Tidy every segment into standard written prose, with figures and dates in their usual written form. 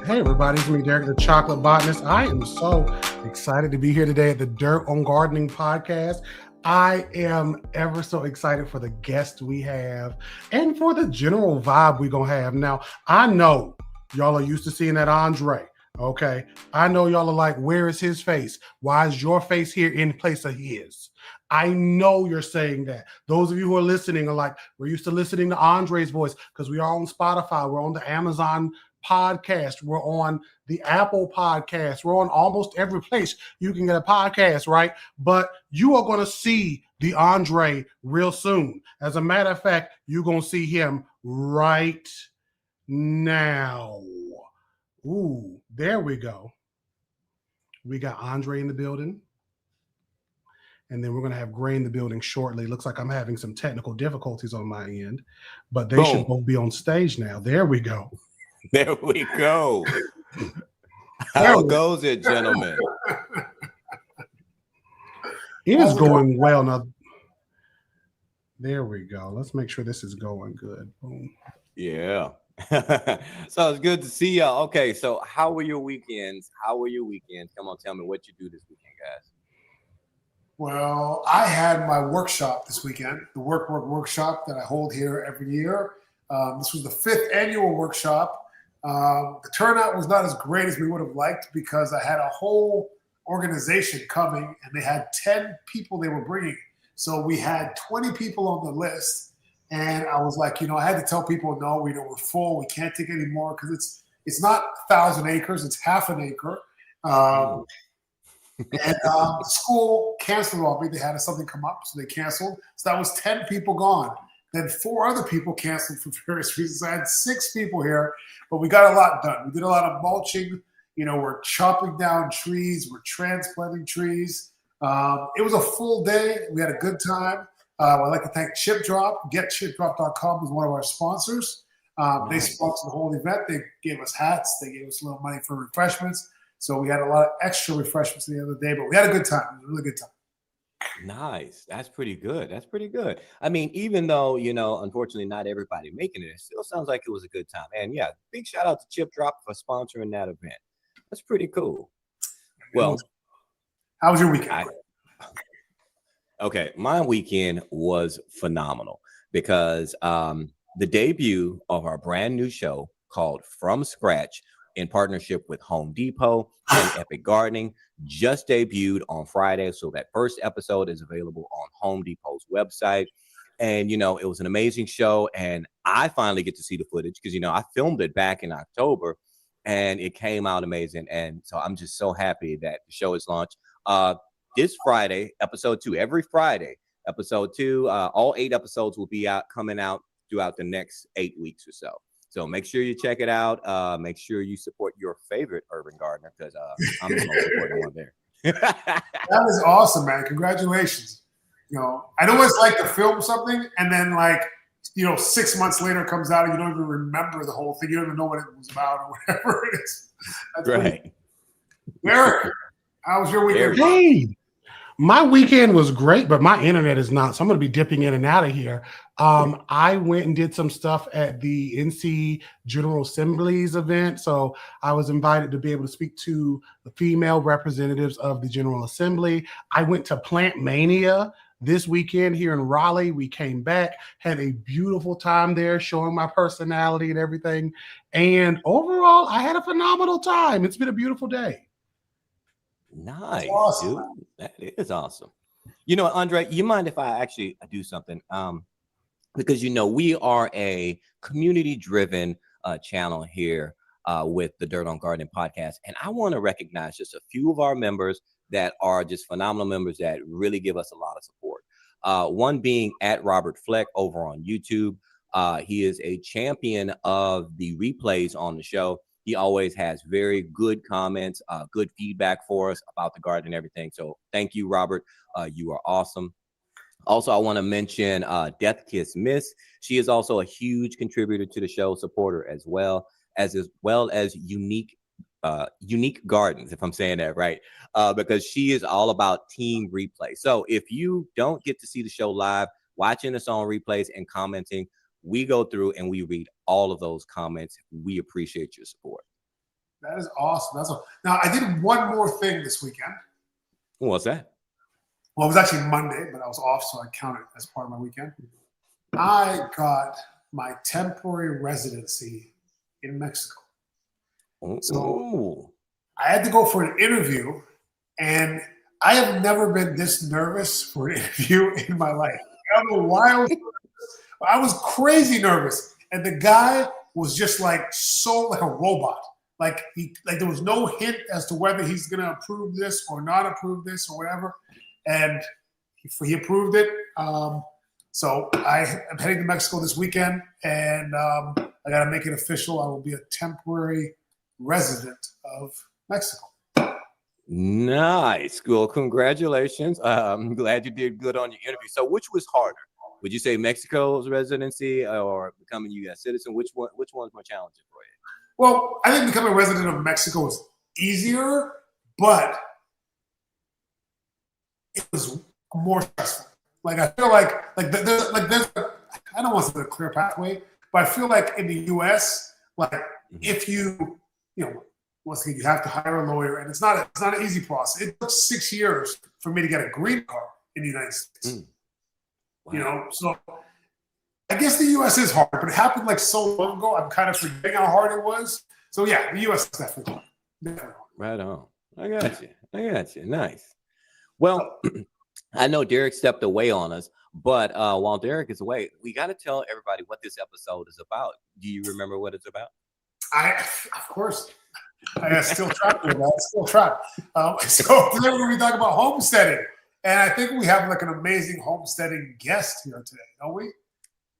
Hey everybody, it's me, Derek, the Chocolate Botanist. I am so excited to be here today at the Dirt on Gardening podcast. I am ever so excited for the guests we have and for the general vibe we're going to have. Now, I know y'all are used to seeing that Andre, okay? I know y'all are like, where is his face? Why is your face here in place of his? I know you're saying that. Those of you who are listening are like, we're used to listening to Andre's voice because we are on Spotify, we're on the Amazon podcast, we're on the Apple podcast, we're on almost every place you can get a podcast, right? But you are going to see the Andre real soon. As a matter of fact, you're going to see him right now. Ooh, there we go. We got Andre in the building. And then we're going to have Gray in the building shortly. Looks like I'm having some technical difficulties on my end, but they should both be on stage now. There we go. There we go. How goes it, gentlemen? It is going well. Now, there we go. Let's make sure this is going good. Boom. Yeah. So it's good to see y'all. Okay, so how were your weekends? Come on, tell me what you do this weekend, guys. Well, I had my workshop this weekend, the workshop that I hold here every year. This was the 5th annual workshop. The turnout was not as great as we would have liked because I had a whole organization coming and they had 10 people they were bringing. So we had 20 people on the list. And I was like, I had to tell people, no, we're full. We can't take any more because it's not 1,000 acres. It's half an acre. And the school canceled on me. They had something come up, so they canceled. So that was 10 people gone. Then 4 other people canceled for various reasons. I had 6 people here, but we got a lot done. We did a lot of mulching. We're chopping down trees. We're transplanting trees. It was a full day. We had a good time. I'd like to thank Chip Drop. GetChipDrop.com is one of our sponsors. They sponsored the whole event. They gave us hats. They gave us a little money for refreshments. So we had a lot of extra refreshments the other day, but we had a good time. It was a really good time. Nice. That's pretty good. I mean, even though, unfortunately not everybody making it still sounds like it was a good time. And yeah, big shout out to Chip Drop for sponsoring that event. That's pretty cool. Well, how was your weekend? Okay, my weekend was phenomenal because the debut of our brand new show called From Scratch in partnership with Home Depot and Epic Gardening just debuted on Friday. So that first episode is available on Home Depot's website. And, it was an amazing show. And I finally get to see the footage because, I filmed it back in October and it came out amazing. And so I'm just so happy that the show is launched. This Friday, episode 2, every Friday, episode 2, all 8 episodes will be coming out throughout the next 8 weeks or so. So make sure you check it out. Make sure you support your favorite urban gardener because I'm the most important one there. That was awesome, man. Congratulations. I know what it's like to film something and then 6 months later it comes out and you don't even remember the whole thing. You don't even know what it was about or whatever it is. That's right. Eric, how was your weekend? Hey, my weekend was great, but my internet is not. So I'm going to be dipping in and out of here. I went and did some stuff at the NC General Assembly's event. So I was invited to be able to speak to the female representatives of the General Assembly. I went to Plant Mania this weekend here in Raleigh. We came back, had a beautiful time there, showing my personality and everything. And overall, I had a phenomenal time. It's been a beautiful day. Nice, awesome. Dude. That is awesome. Andre, you mind if I actually do something? Because, we are a community-driven channel here with the Dirt on Gardening podcast. And I want to recognize just a few of our members that are just phenomenal members that really give us a lot of support. One being at Robert Fleck over on YouTube. He is a champion of the replays on the show. He always has very good comments, good feedback for us about the garden and everything. So thank you, Robert. You are awesome. Also, I want to mention Death Kiss Miss. She is also a huge contributor to the show, supporter as well as Unique Gardens, if I'm saying that right, because she is all about team replay. So if you don't get to see the show live, watching us on replays and commenting, we go through and we read all of those comments. We appreciate your support. That is awesome. That's awesome. Now, I did one more thing this weekend. What's that? Well, it was actually Monday, but I was off, so I count it as part of my weekend. I got my temporary residency in Mexico. So I had to go for an interview, and I have never been this nervous for an interview in my life. I don't know why I was crazy nervous, and the guy was just like a robot. Like there was no hint as to whether he's going to approve this or not approve this or whatever, and he approved it. So I am heading to Mexico this weekend, and I got to make it official. I will be a temporary resident of Mexico. Nice. Well, congratulations. I'm glad you did good on your interview. So which was harder? Would you say Mexico's residency or becoming a U.S. citizen? Which one's more challenging for you? Well, I think becoming a resident of Mexico is easier, but it was more stressful. Like I feel like there's I don't want to say a clear pathway, but I feel like in the U.S., like if you once again, you have to hire a lawyer, and it's not an easy process. It took 6 years for me to get a green card in the United States. Wow. So I guess the U.S. is hard, but it happened like so long ago. I'm kind of forgetting how hard it was. So yeah, the U.S. is definitely hard. Right on. I got you. Nice. Well, I know Derek stepped away on us, but while Derek is away, we got to tell everybody what this episode is about. Do you remember what it's about? Of course. I still track with that. Still track. So today we're going to be talking about homesteading. And I think we have like an amazing homesteading guest here today, don't we?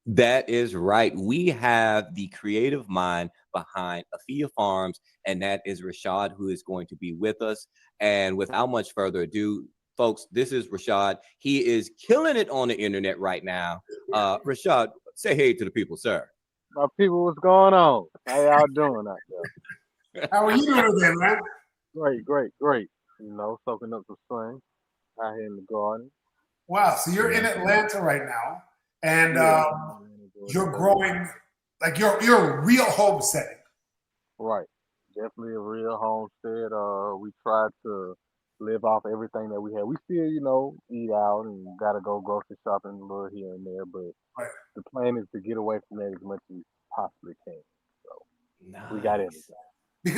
That is right. We have the creative mind behind Afya Farms, and that is Rashad, who is going to be with us. And without much further ado, folks, this is Rashad. He is killing it on the internet right now. Rashad, say hey to the people, sir. My people, what's going on? How y'all doing out there? How are you doing today, man? Great. Soaking up some sun out here in the garden. Wow, so you're in Atlanta right now, and you're growing, like you're real homesteading. Right, definitely a real homestead. We try to live off everything that we have. We still, eat out and gotta go grocery shopping a little here and there, but the plan is to get away from that as much as we possibly can. So we got everything.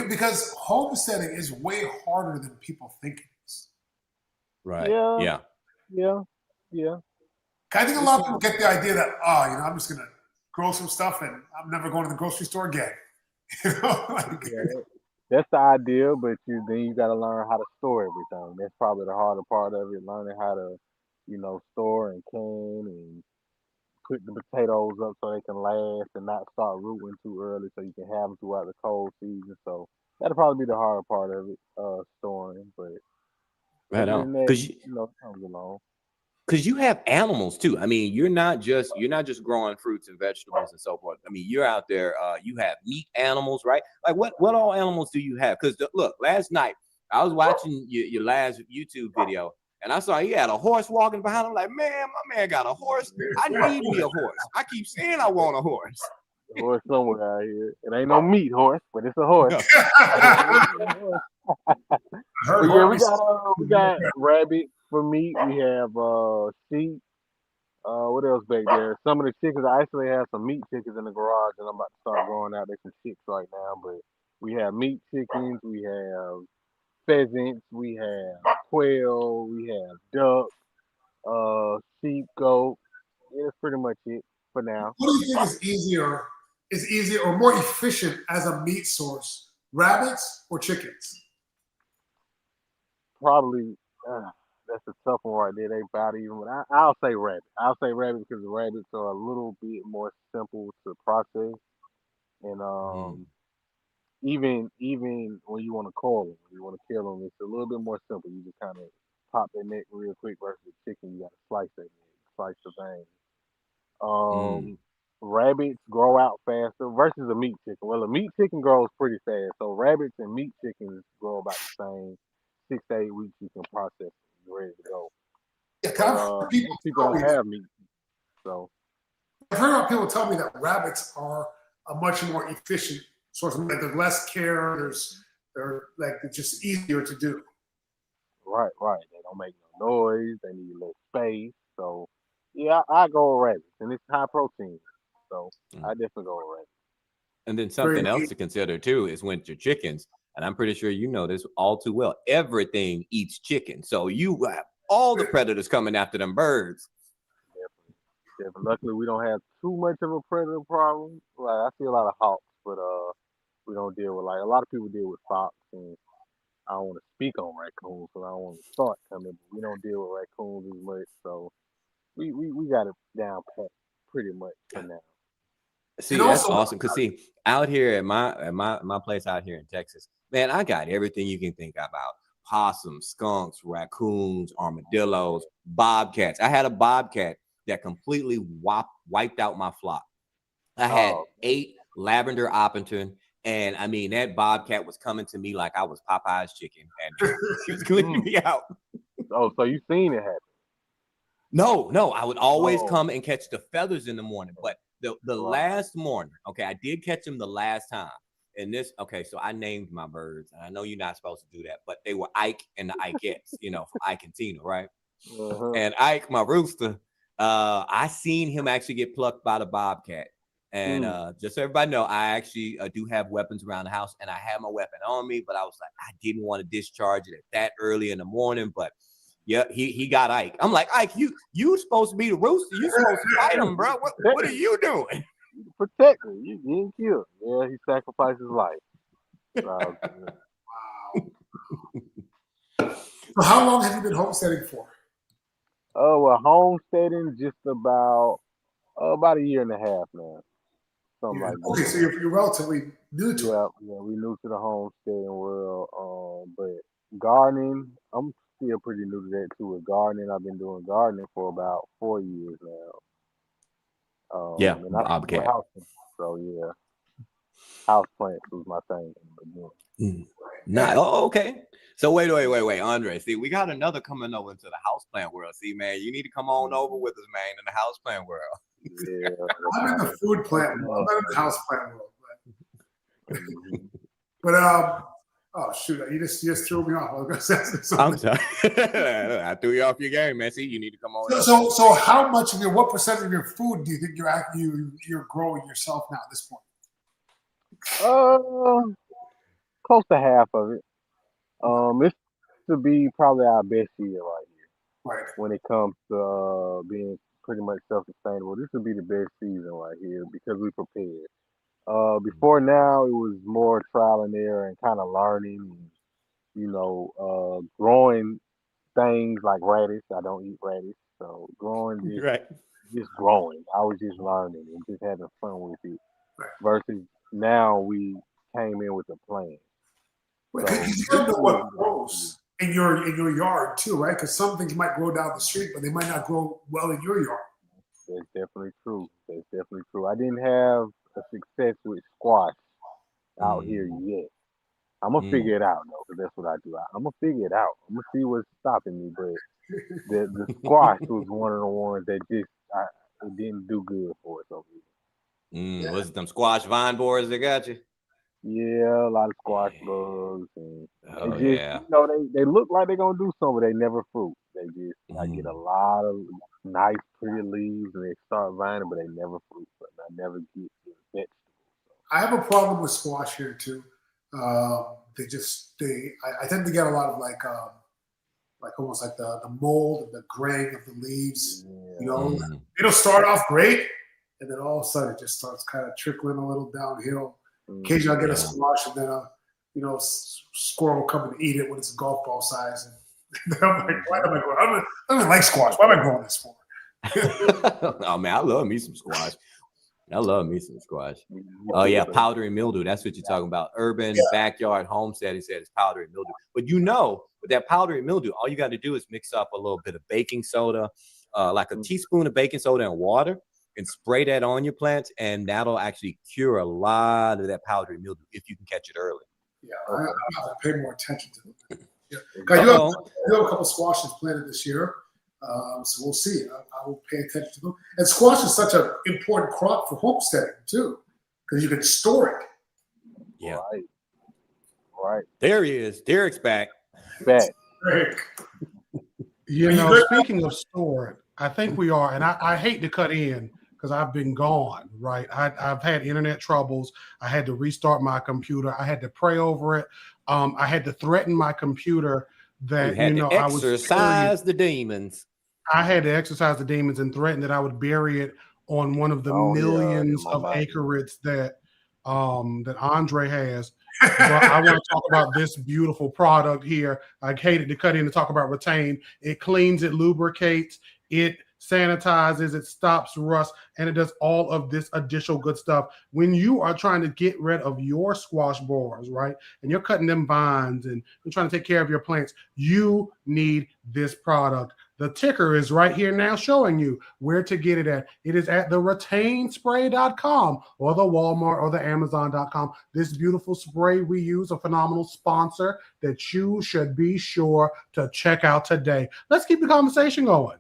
Because homesteading is way harder than people think it is. Right. Yeah. I think a lot of people get the idea that, I'm just going to grow some stuff and I'm never going to the grocery store again. That's the idea, but then you got to learn how to store everything. That's probably the harder part of it, learning how to, store and can and put the potatoes up so they can last and not start rooting too early so you can have them throughout the cold season. So that'll probably be the harder part of it, storing. But right on, because comes along. Because you have animals too. I mean, you're not just growing fruits and vegetables and so forth. I mean, you're out there. You have meat animals, right? Like what all animals do you have? Because look, last night I was watching your last YouTube video, and I saw you had a horse walking behind. I'm like, man, my man got a horse. I need me a horse. I keep saying I want a horse. A horse somewhere out here. It ain't no meat horse, but it's a horse. We got rabbit for meat. We have sheep. What else back there? Some of the chickens. I actually have some meat chickens in the garage, and I'm about to start growing out. There's some chicks right now, but we have meat chickens. We have pheasants. We have quail. We have duck. Sheep, goat. Yeah, that's pretty much it for now. What do you think is easier or more efficient as a meat source? Rabbits or chickens? Probably. That's a tough one right there. They about even. I'll say rabbit. I'll say rabbit because the rabbits are a little bit more simple to process, and even when you want to call them, when you want to kill them, it's a little bit more simple. You just kind of pop their neck real quick versus a chicken. You got to slice their neck, slice the vein. Rabbits grow out faster versus a meat chicken. Well, a meat chicken grows pretty fast, so rabbits and meat chickens grow about the same. 6 to 8 weeks you can process. Ready to go. Yeah, people don't have meat, so I've heard about people tell me that rabbits are a much more efficient source of meat. There's less care. There's They're like it's just easier to do. Right. They don't make no noise. They need less space. So, yeah, I go with rabbits, and it's high protein. So I definitely go with rabbits. And then something else to consider too is when your chickens, and I'm pretty sure you know this all too well, everything eats chicken. So you have all the predators coming after them birds. Definitely. Luckily, we don't have too much of a predator problem. Like I see a lot of hawks, but we don't deal with, like, a lot of people deal with fox, and I don't want to speak on raccoons, so I don't want to start coming. But we don't deal with raccoons as much, so we got it down pat pretty much for now. See, that's awesome. Cause see, out here at my place out here in Texas, man, I got everything you can think about: possums, skunks, raccoons, armadillos, bobcats. I had a bobcat that completely wiped out my flock. I had 8 lavender opportun, and I mean that bobcat was coming to me like I was Popeye's chicken, and he was cleaning me out. Oh, so you seen it happen? No, I would always come and catch the feathers in the morning, but the last morning, okay, I did catch them the last time. And this, okay, so I named my birds, and I know you're not supposed to do that, but they were Ike and the Ikeettes, from Ike and Tina, right? And Ike, my rooster, I seen him actually get plucked by the bobcat. And just so everybody know, I actually do have weapons around the house, and I had my weapon on me, but I was like, I didn't want to discharge it at that early in the morning, but yeah, he got Ike. I'm like, Ike, you supposed to be the rooster. You supposed to fight him, bro. What are you doing? Protect me. You didn't kill. Yeah, he sacrificed his life. Wow. So how long have you been homesteading for? Well, homesteading just about a year and a half now. Something like that. Okay, so you're relatively new to it. Yeah, we new to the homesteading world. But gardening, I'm still pretty new to that too. With gardening, I've been doing gardening for about 4 years now. Yeah, and bobcat. So yeah, houseplants was my thing. Okay. So wait, Andre. See, we got another coming over into the houseplant world. See, man, you need to come on over with us, man, in the houseplant world. Yeah, I'm in the food plant world. I'm not in the houseplant world. But oh shoot, you just threw me off. I'm sorry. I threw you off your game, man. See, you need to come on. So how much of what percent of your food do you think you're growing yourself now at this point? Close to half of it. This to be probably our best year right here. Right. When it comes to being pretty much self-sustainable, this would be the best season right here because we prepared. Before now, it was more trial and error and kind of learning, growing things like radish. I don't eat radish, so growing just growing. I was just learning and just having fun with it. Right. Versus now, we came in with a plan. Right, so, you don't know what grows in your yard too, right? Because some things might grow down the street, but they might not grow well in your yard. That's definitely true. I didn't have a success with squash out here yet. I'm gonna figure it out though, because that's what I do. I'm gonna figure it out. I'm gonna see what's stopping me. But the squash was one of the ones that it didn't do good for us over here. Was it them squash vine borers that got you? Yeah, a lot of squash bugs, and they look like they're gonna do something, but they never fruit. They just get a lot of nice, pretty leaves, and they start vining, but they never fruit. But I never get vegetables. I have a problem with squash here too. I tend to get a lot of like almost like the mold and the graying of the leaves. Yeah. It'll start off great, and then all of a sudden it just starts kind of trickling a little downhill. Occasionally I'll get a squash, and then squirrel will come and eat it when it's a golf ball size. And I'm like, why am I growing? I don't like squash. Why am I growing this for? Oh man, I love me some squash. Oh yeah, powdery mildew. That's what you're talking about. Urban backyard homestead. He said it's powdery mildew. But with that powdery mildew, all you got to do is mix up a little bit of baking soda, like a teaspoon of baking soda and water, and spray that on your plants, and that'll actually cure a lot of that powdery mildew if you can catch it early. Yeah, I have to pay more attention to it. Yeah. I do have a couple squashes planted this year, so we'll see. I will pay attention to them. And squash is such an important crop for homesteading too, because you can store it. Yeah. Right. There he is. Derek's back. Back. Great. You Are you know, good? speaking of stored, I think we are, and I hate to cut in because I've been gone, right? I've had internet troubles. I had to restart my computer. I had to pray over it. I had to threaten my computer that, You had to I was exercise the demons. I had to exercise the demons and threaten that I would bury it on one of the Oh, yeah, millions my of mind. acreage that Andre has. But I want to talk about this beautiful product here. I hated to cut in to talk about Retain. It cleans, it lubricates, it sanitizes, it stops rust, and it does all of this additional good stuff. When you are trying to get rid of your squash borers, right, and you're cutting them vines and you're trying to take care of your plants, you need this product. The ticker is right here now showing you where to get it at. It is at the retainspray.com or the Walmart or the Amazon.com. This beautiful spray we use, a phenomenal sponsor that you should be sure to check out today. Let's keep the conversation going.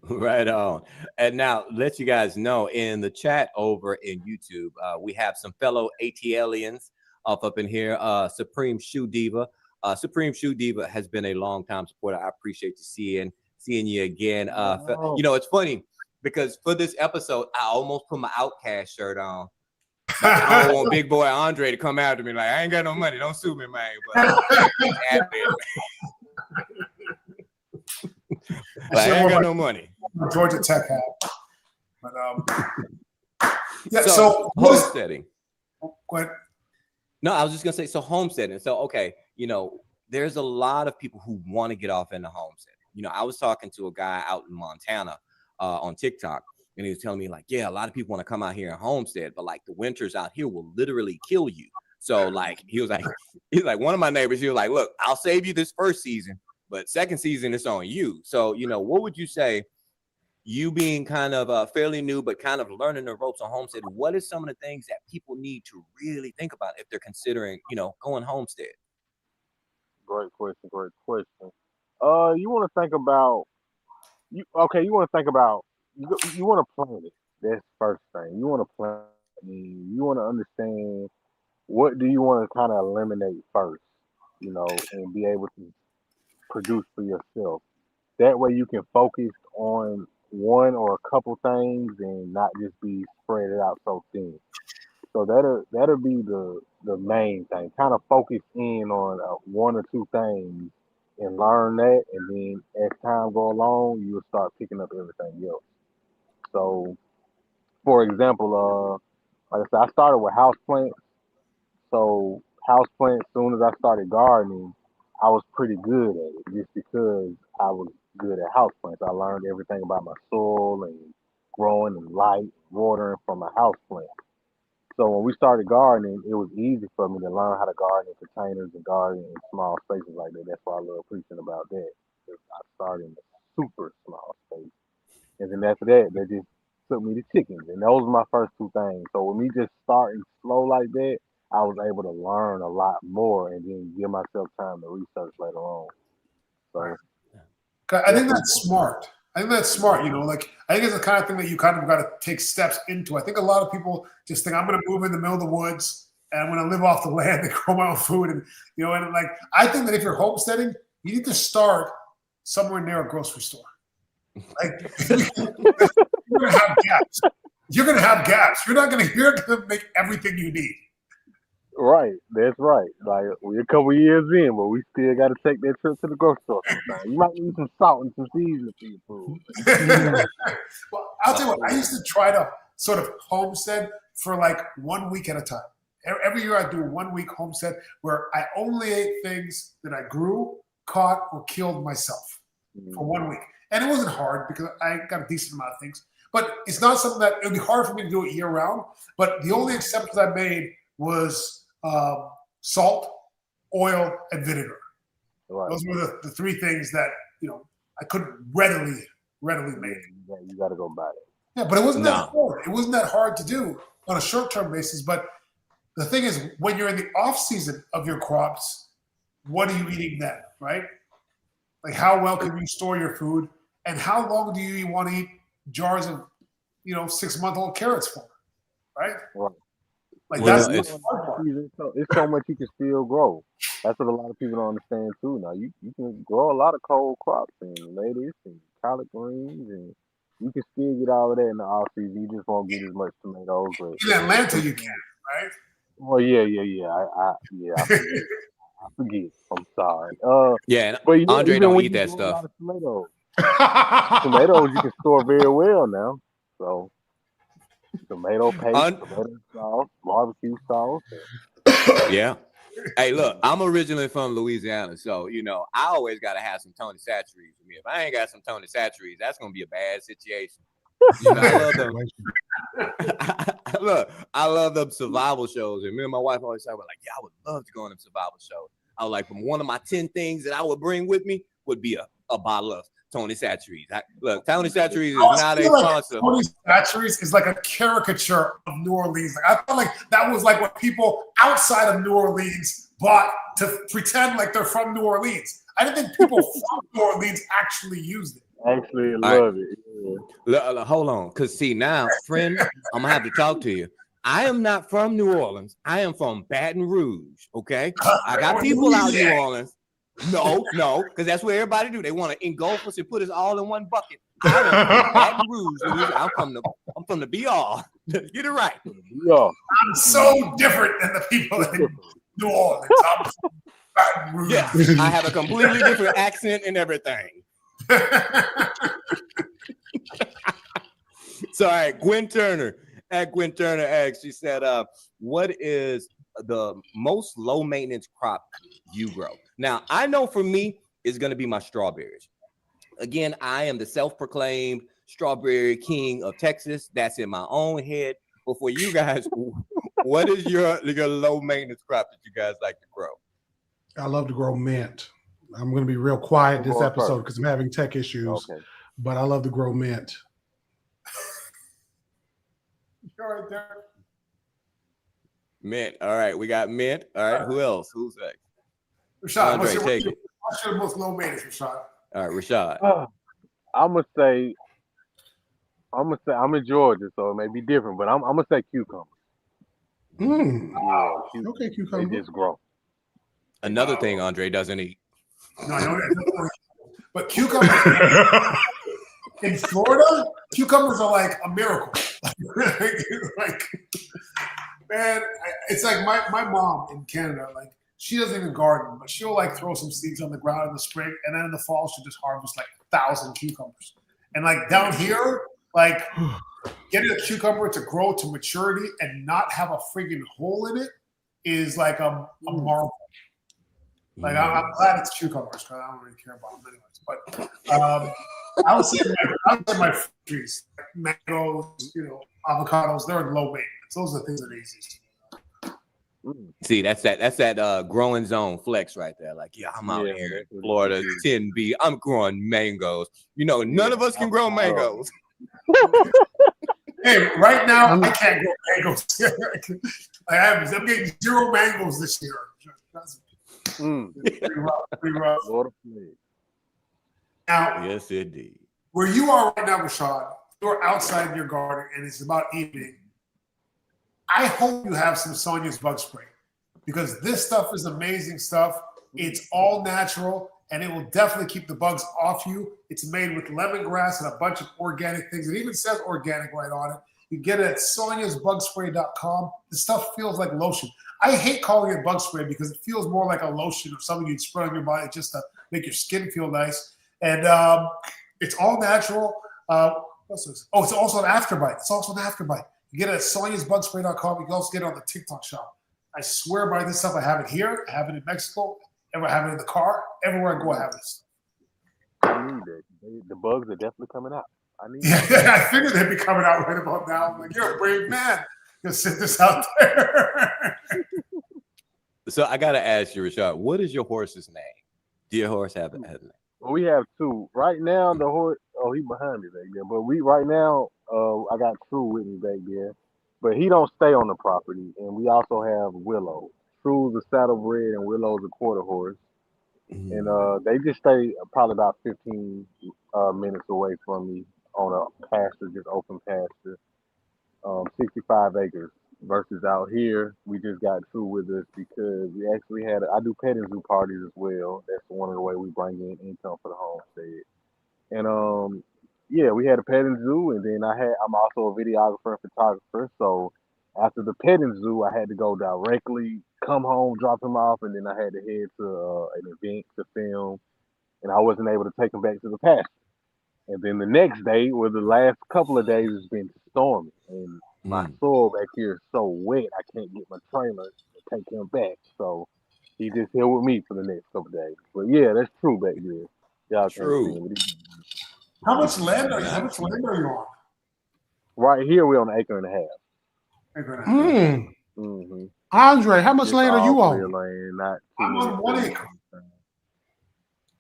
Right on. And now let you guys know in the chat over in YouTube, we have some fellow ATLians up in here. Supreme Shoe Diva. Supreme Shoe Diva has been a long time supporter. I appreciate you seeing you again. It's funny because for this episode, I almost put my Outcast shirt on. I don't want Big Boy Andre to come after me like, I ain't got no money. Don't sue me, man. But I ain't got no money. Georgia Tech hat. But yeah. So homesteading. Go ahead. No, I was just gonna say, so homesteading. So okay, there's a lot of people who want to get off into homesteading. I was talking to a guy out in Montana on TikTok, and he was telling me like, yeah, a lot of people want to come out here and homestead, but like the winters out here will literally kill you. So like he's like one of my neighbors, he was like, look, I'll save you this first season, but second season it's on you. So what would you say? You being kind of fairly new, but kind of learning the ropes on homestead, what is some of the things that people need to really think about if they're considering, going homestead? Great question. You want to think about you want to plan it. That's first thing. You want to plan. You want to understand what do you want to kind of eliminate first, and be able to produce for yourself. That way you can focus on one or a couple things and not just be spread it out so thin. So that'll be the main thing. Kind of focus in on one or two things and learn that, and then as time go along, you'll start picking up everything else. So, for example, like I said, I started with houseplants. So houseplants, as soon as I started gardening, I was pretty good at it just because I was good at houseplants. I learned everything about my soil and growing and light, watering from a houseplant. So when we started gardening, it was easy for me to learn how to garden in containers and garden in small spaces like that. That's why I love preaching about that. Because I started in a super small space. And then after that, they just took me to chickens. And those were my first two things. So with me just starting slow like that, I was able to learn a lot more and then give myself time to research later on. So I think that's smart. I think I think it's the kind of thing that you kind of got to take steps into. I think a lot of people just think I'm going to move in the middle of the woods and I'm going to live off the land and grow my own food. And, I think that if you're homesteading, you need to start somewhere near a grocery store. Like, you're going to have gaps. You're going not going to make everything you need. Right, that's right. Like we're a couple years in, but we still got to take that trip to the grocery store sometime. You might need some salt and some seasoning for your food. Well, I'll tell you what. I used to try to sort of homestead for like 1 week at a time. Every year I do 1 week homestead where I only ate things that I grew, caught, or killed myself for 1 week. And it wasn't hard because I got a decent amount of things. But it's not something that it would be hard for me to do it year round. But the only exceptions I made was salt, oil, and vinegar. Right. Those were the three things that I couldn't readily make. Yeah, you got to go buy it. Yeah, but it wasn't that hard. It wasn't that hard to do on a short-term basis. But the thing is, when you're in the off season of your crops, what are you eating then, right? Like, how well can you store your food, and how long do you want to eat jars of 6-month-old carrots for, right? Right. Like that's the hard part. season, it's so much you can still grow. That's what a lot of people don't understand too. Now you can grow a lot of cold crops and lettuce and collard greens, and you can still get all of that in the off season. You just won't get as much tomatoes. But In Atlanta, you can, right? well, yeah. I forget. I'm sorry. Yeah, and But yeah, Andre even don't when eat you that grow a stuff. lot of tomatoes you can store very well now. So tomato paste, tomato sauce, barbecue sauce. Yeah. Hey, look, I'm originally from Louisiana, so I always gotta have some Tony Chachere's with me. If I ain't got some Tony Chachere's, that's gonna be a bad situation. I love them. Look, I love them survival shows, and me and my wife always talk about yeah, I would love to go on them survival shows. I was like, one of my 10 things that I would bring with me would be a bottle of Tony Chachere's. Look, Tony Chachere's is not a sponsor. Tony Chachere's is like a caricature of New Orleans. I felt like that was like what people outside of New Orleans bought to pretend like they're from New Orleans. I didn't think people from New Orleans actually used it. Actually, love it. Yeah. Hold on, because see now, friend, I'm gonna have to talk to you. I am not from New Orleans. I am from Baton Rouge. Okay, I got people out in New Orleans. No, because that's what everybody do. They want to engulf us and put us all in one bucket. I am from Baton Rouge, Louisiana. I'm from the BR. Get it right. Yeah. I'm so different than the people in New Orleans. I'm from Baton Rouge. Yeah, I have a completely different accent and everything. So, all right, Gwen Turner asked, she said, what is the most low maintenance crop you grow? Now, I know for me, it's going to be my strawberries. Again, I am the self-proclaimed strawberry king of Texas. That's in my own head. But for you guys, what is your low maintenance crop that you guys like to grow? I love to grow mint. I'm going to be real quiet this episode because I'm having tech issues, but I love to grow mint. You're right there. Mint. All right, we got mint. All right, who else? Who's next? Rashad, Andre, take it. What's your most low maintenance, Rashad? All right, Rashad. I'm in Georgia, so it may be different, but I'm gonna say cucumbers. Yeah, okay, cucumber. They just grow. Another thing Andre doesn't eat. No, but cucumbers in Florida, cucumbers are like a miracle. Like, man, it's like my mom in Canada, like she doesn't even garden, but she'll like throw some seeds on the ground in the spring, and then in the fall she'll just harvest like 1,000 cucumbers. And like down here, like getting a cucumber to grow to maturity and not have a friggin' hole in it is like a marvel. Like I'm glad it's cucumbers because I don't really care about them anyways. But I would say my fruit trees, like mangoes, avocados, they're low maintenance. Those are the things that are easiest. See, that's that growing zone flex right there. Like, yeah, I'm out here in Florida, 10B. I'm growing mangoes. None of us can grow mangoes. Hey, right now I can't grow mangoes. I'm getting 0 mangoes this year. Pretty rough. Now, yes, indeed. Where you are right now, Rashad, you're outside your garden and it's about evening. I hope you have some Sonia's bug spray because this stuff is amazing stuff. It's all natural and it will definitely keep the bugs off you. It's made with lemongrass and a bunch of organic things. It even says organic right on it. You get it at soniasbugspray.com. The stuff feels like lotion. I hate calling it bug spray because it feels more like a lotion or something you'd spray on your body just to make your skin feel nice. And it's all natural. What's this? Oh, it's also an afterbite. It's also an afterbite. You get it at soniasbugspray.com. You can also get it on the TikTok shop. I swear by this stuff. I have it here. I have it in Mexico. I have it in the car. Everywhere I go, I have this. I need it. The bugs are definitely coming out. I figured they'd be coming out right about now. I'm like, you're a brave man. Just sit this out there. So I got to ask you, Rashad, what is your horse's name? Do your horse have a name? Well, we have 2. Right now, the horse, he's behind me back there. But right now, I got True with me back there. But he don't stay on the property. And we also have Willow. True's a saddlebred and Willow's a quarter horse. And they just stay probably about 15 minutes away from me on a pasture, just open pasture. 65 acres. versus out here. We just got two with us because we actually had. I do petting zoo parties as well. That's one of the way we bring in income for the homestead. And yeah, we had a petting zoo, and then I'm also a videographer and photographer. So after the petting zoo, I had to go directly, come home, drop him off, and then I had to head to an event to film, and I wasn't able to take him back to the pasture. And then the next day, or the last couple of days, it's been stormy, and my Mm, soil back here is so wet, I can't get my trailer to take him back. So he just here with me for the next couple of days. But yeah, that's true back there. Y'all can't see true. him. But How much land are you? How much Nice. land are you on? right here, we're on an acre and a half. Acre and a half. Mm. Mm-hmm. Andre, how much It's land are all you clear on? land, not too I'm many on 1 trees. acre.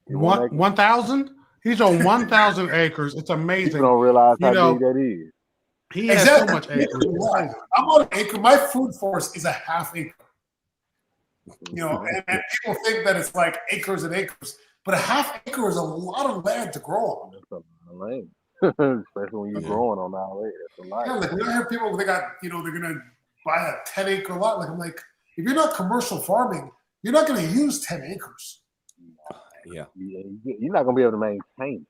In One 1 acre. 1,000? He's on 1,000 acres. It's People amazing. don't realize You how big know, that is. he has so Exactly. much acres. It's Yeah. crazy. I'm on an acre. My food forest is a half acre. You know, and people think that it's like acres and acres, but a half acre is a lot of land to grow on. That's a lot of land. Especially when you're Yeah. growing on our land. That's a lot. Yeah, like when I hear people they got, you know, they're gonna buy a 10-acre lot. Like I'm like, if you're not commercial farming, you're not gonna use 10 acres. Yeah. You're not gonna be able to maintain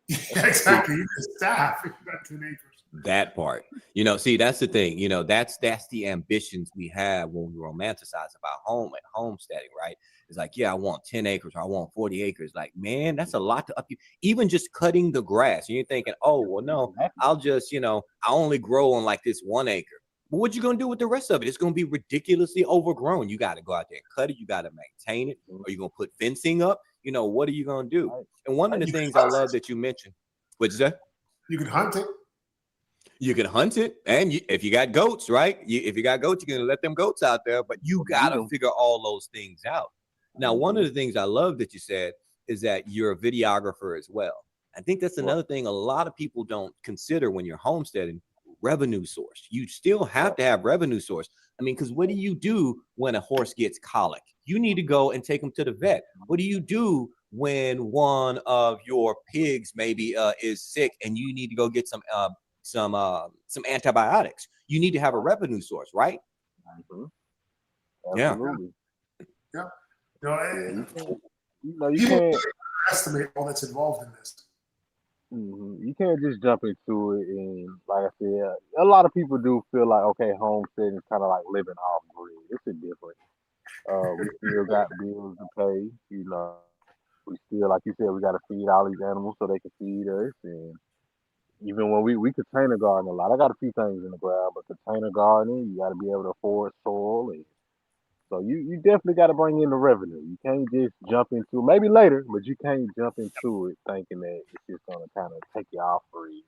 Yeah, exactly. You need staff if you got 10 acres. That part. You know, see, that's the thing. You know, that's the ambitions we have when we romanticize about home and homesteading, right? It's like, yeah, I want 10 acres or I want 40 acres. Like, man, that's a lot to up you. Even just cutting the grass. And you're thinking, oh, well, no, it. I'll just, you know, I only grow on like this 1 acre. But what you gonna do with the rest of it? It's gonna be ridiculously overgrown. You got to go out there and cut it. You got to maintain it. Or you're gonna put fencing up. You know, what are you gonna do? And one of the things I love that you mentioned, what'd you say? You can hunt it. You can hunt it, and if you got goats, right? If you got goats, you're gonna let them goats out there, but you gotta figure all those things out. Now, one of the things I love that you said is that you're a videographer as well. I think that's another thing a lot of people don't consider when you're homesteading: revenue source. You still have to have revenue source. I mean, because what do you do when a horse gets colic? You need to go and take them to the vet. What do you do when one of your pigs maybe is sick and you need to go get some antibiotics? You need to have a revenue source, right? Absolutely. Yeah. You know, You people can't. estimate all that's involved in this. You can't just jump into it, and like I said, a lot of people do feel like, okay, homesteading is kind of like living off grid. It's a different. We still got bills to pay. You know, we still, like you said, we got to feed all these animals so they can feed us. And even when we container garden a lot, I got a few things in the ground, but container gardening, you got to be able to afford soil, and so you definitely got to bring in the revenue. You can't just jump into, maybe later, but you can't jump into it thinking that it's just gonna kind of take you off free.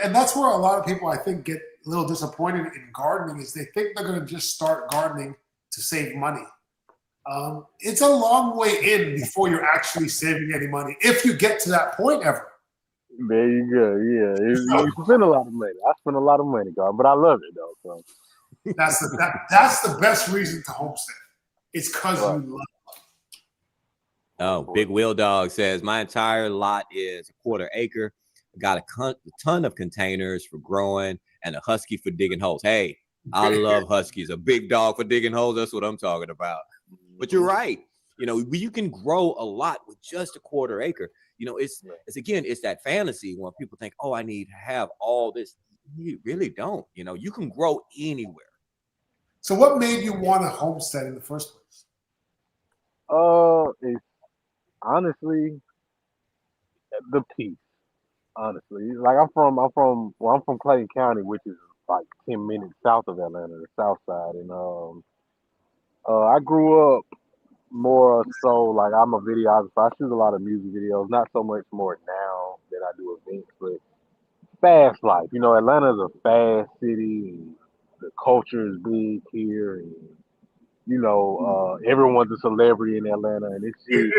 And that's where a lot of people I think get a little disappointed in gardening is they think they're going to just start gardening to save money. It's a long way in before you're actually saving any money, if you get to that point ever. There you go. Yeah, you spend a lot of money. I spend a lot of money, God, but I love it though. So That's the best reason to homestead. It's because you love it. Oh, Big Wheel Dog says my entire lot is a 1/4 acre. Got a ton of containers for growing and a husky for digging holes. Hey, I love huskies. A big dog for digging holes. That's what I'm talking about. But you're right. You know, you can grow a lot with just a 1/4 acre. You know, it's that fantasy when people think, oh, I need to have all this. You really don't. You know, you can grow anywhere. So what made you want to homestead in the first place? it's honestly the peace. Honestly, like I'm from Clayton County, which is like 10 minutes south of Atlanta, the South Side, and I grew up more so like I'm a videographer. I shoot a lot of music videos, not so much more now that I do events, but fast life. You know, Atlanta's a fast city, and the culture is big here, and you know, everyone's a celebrity in Atlanta, and it's just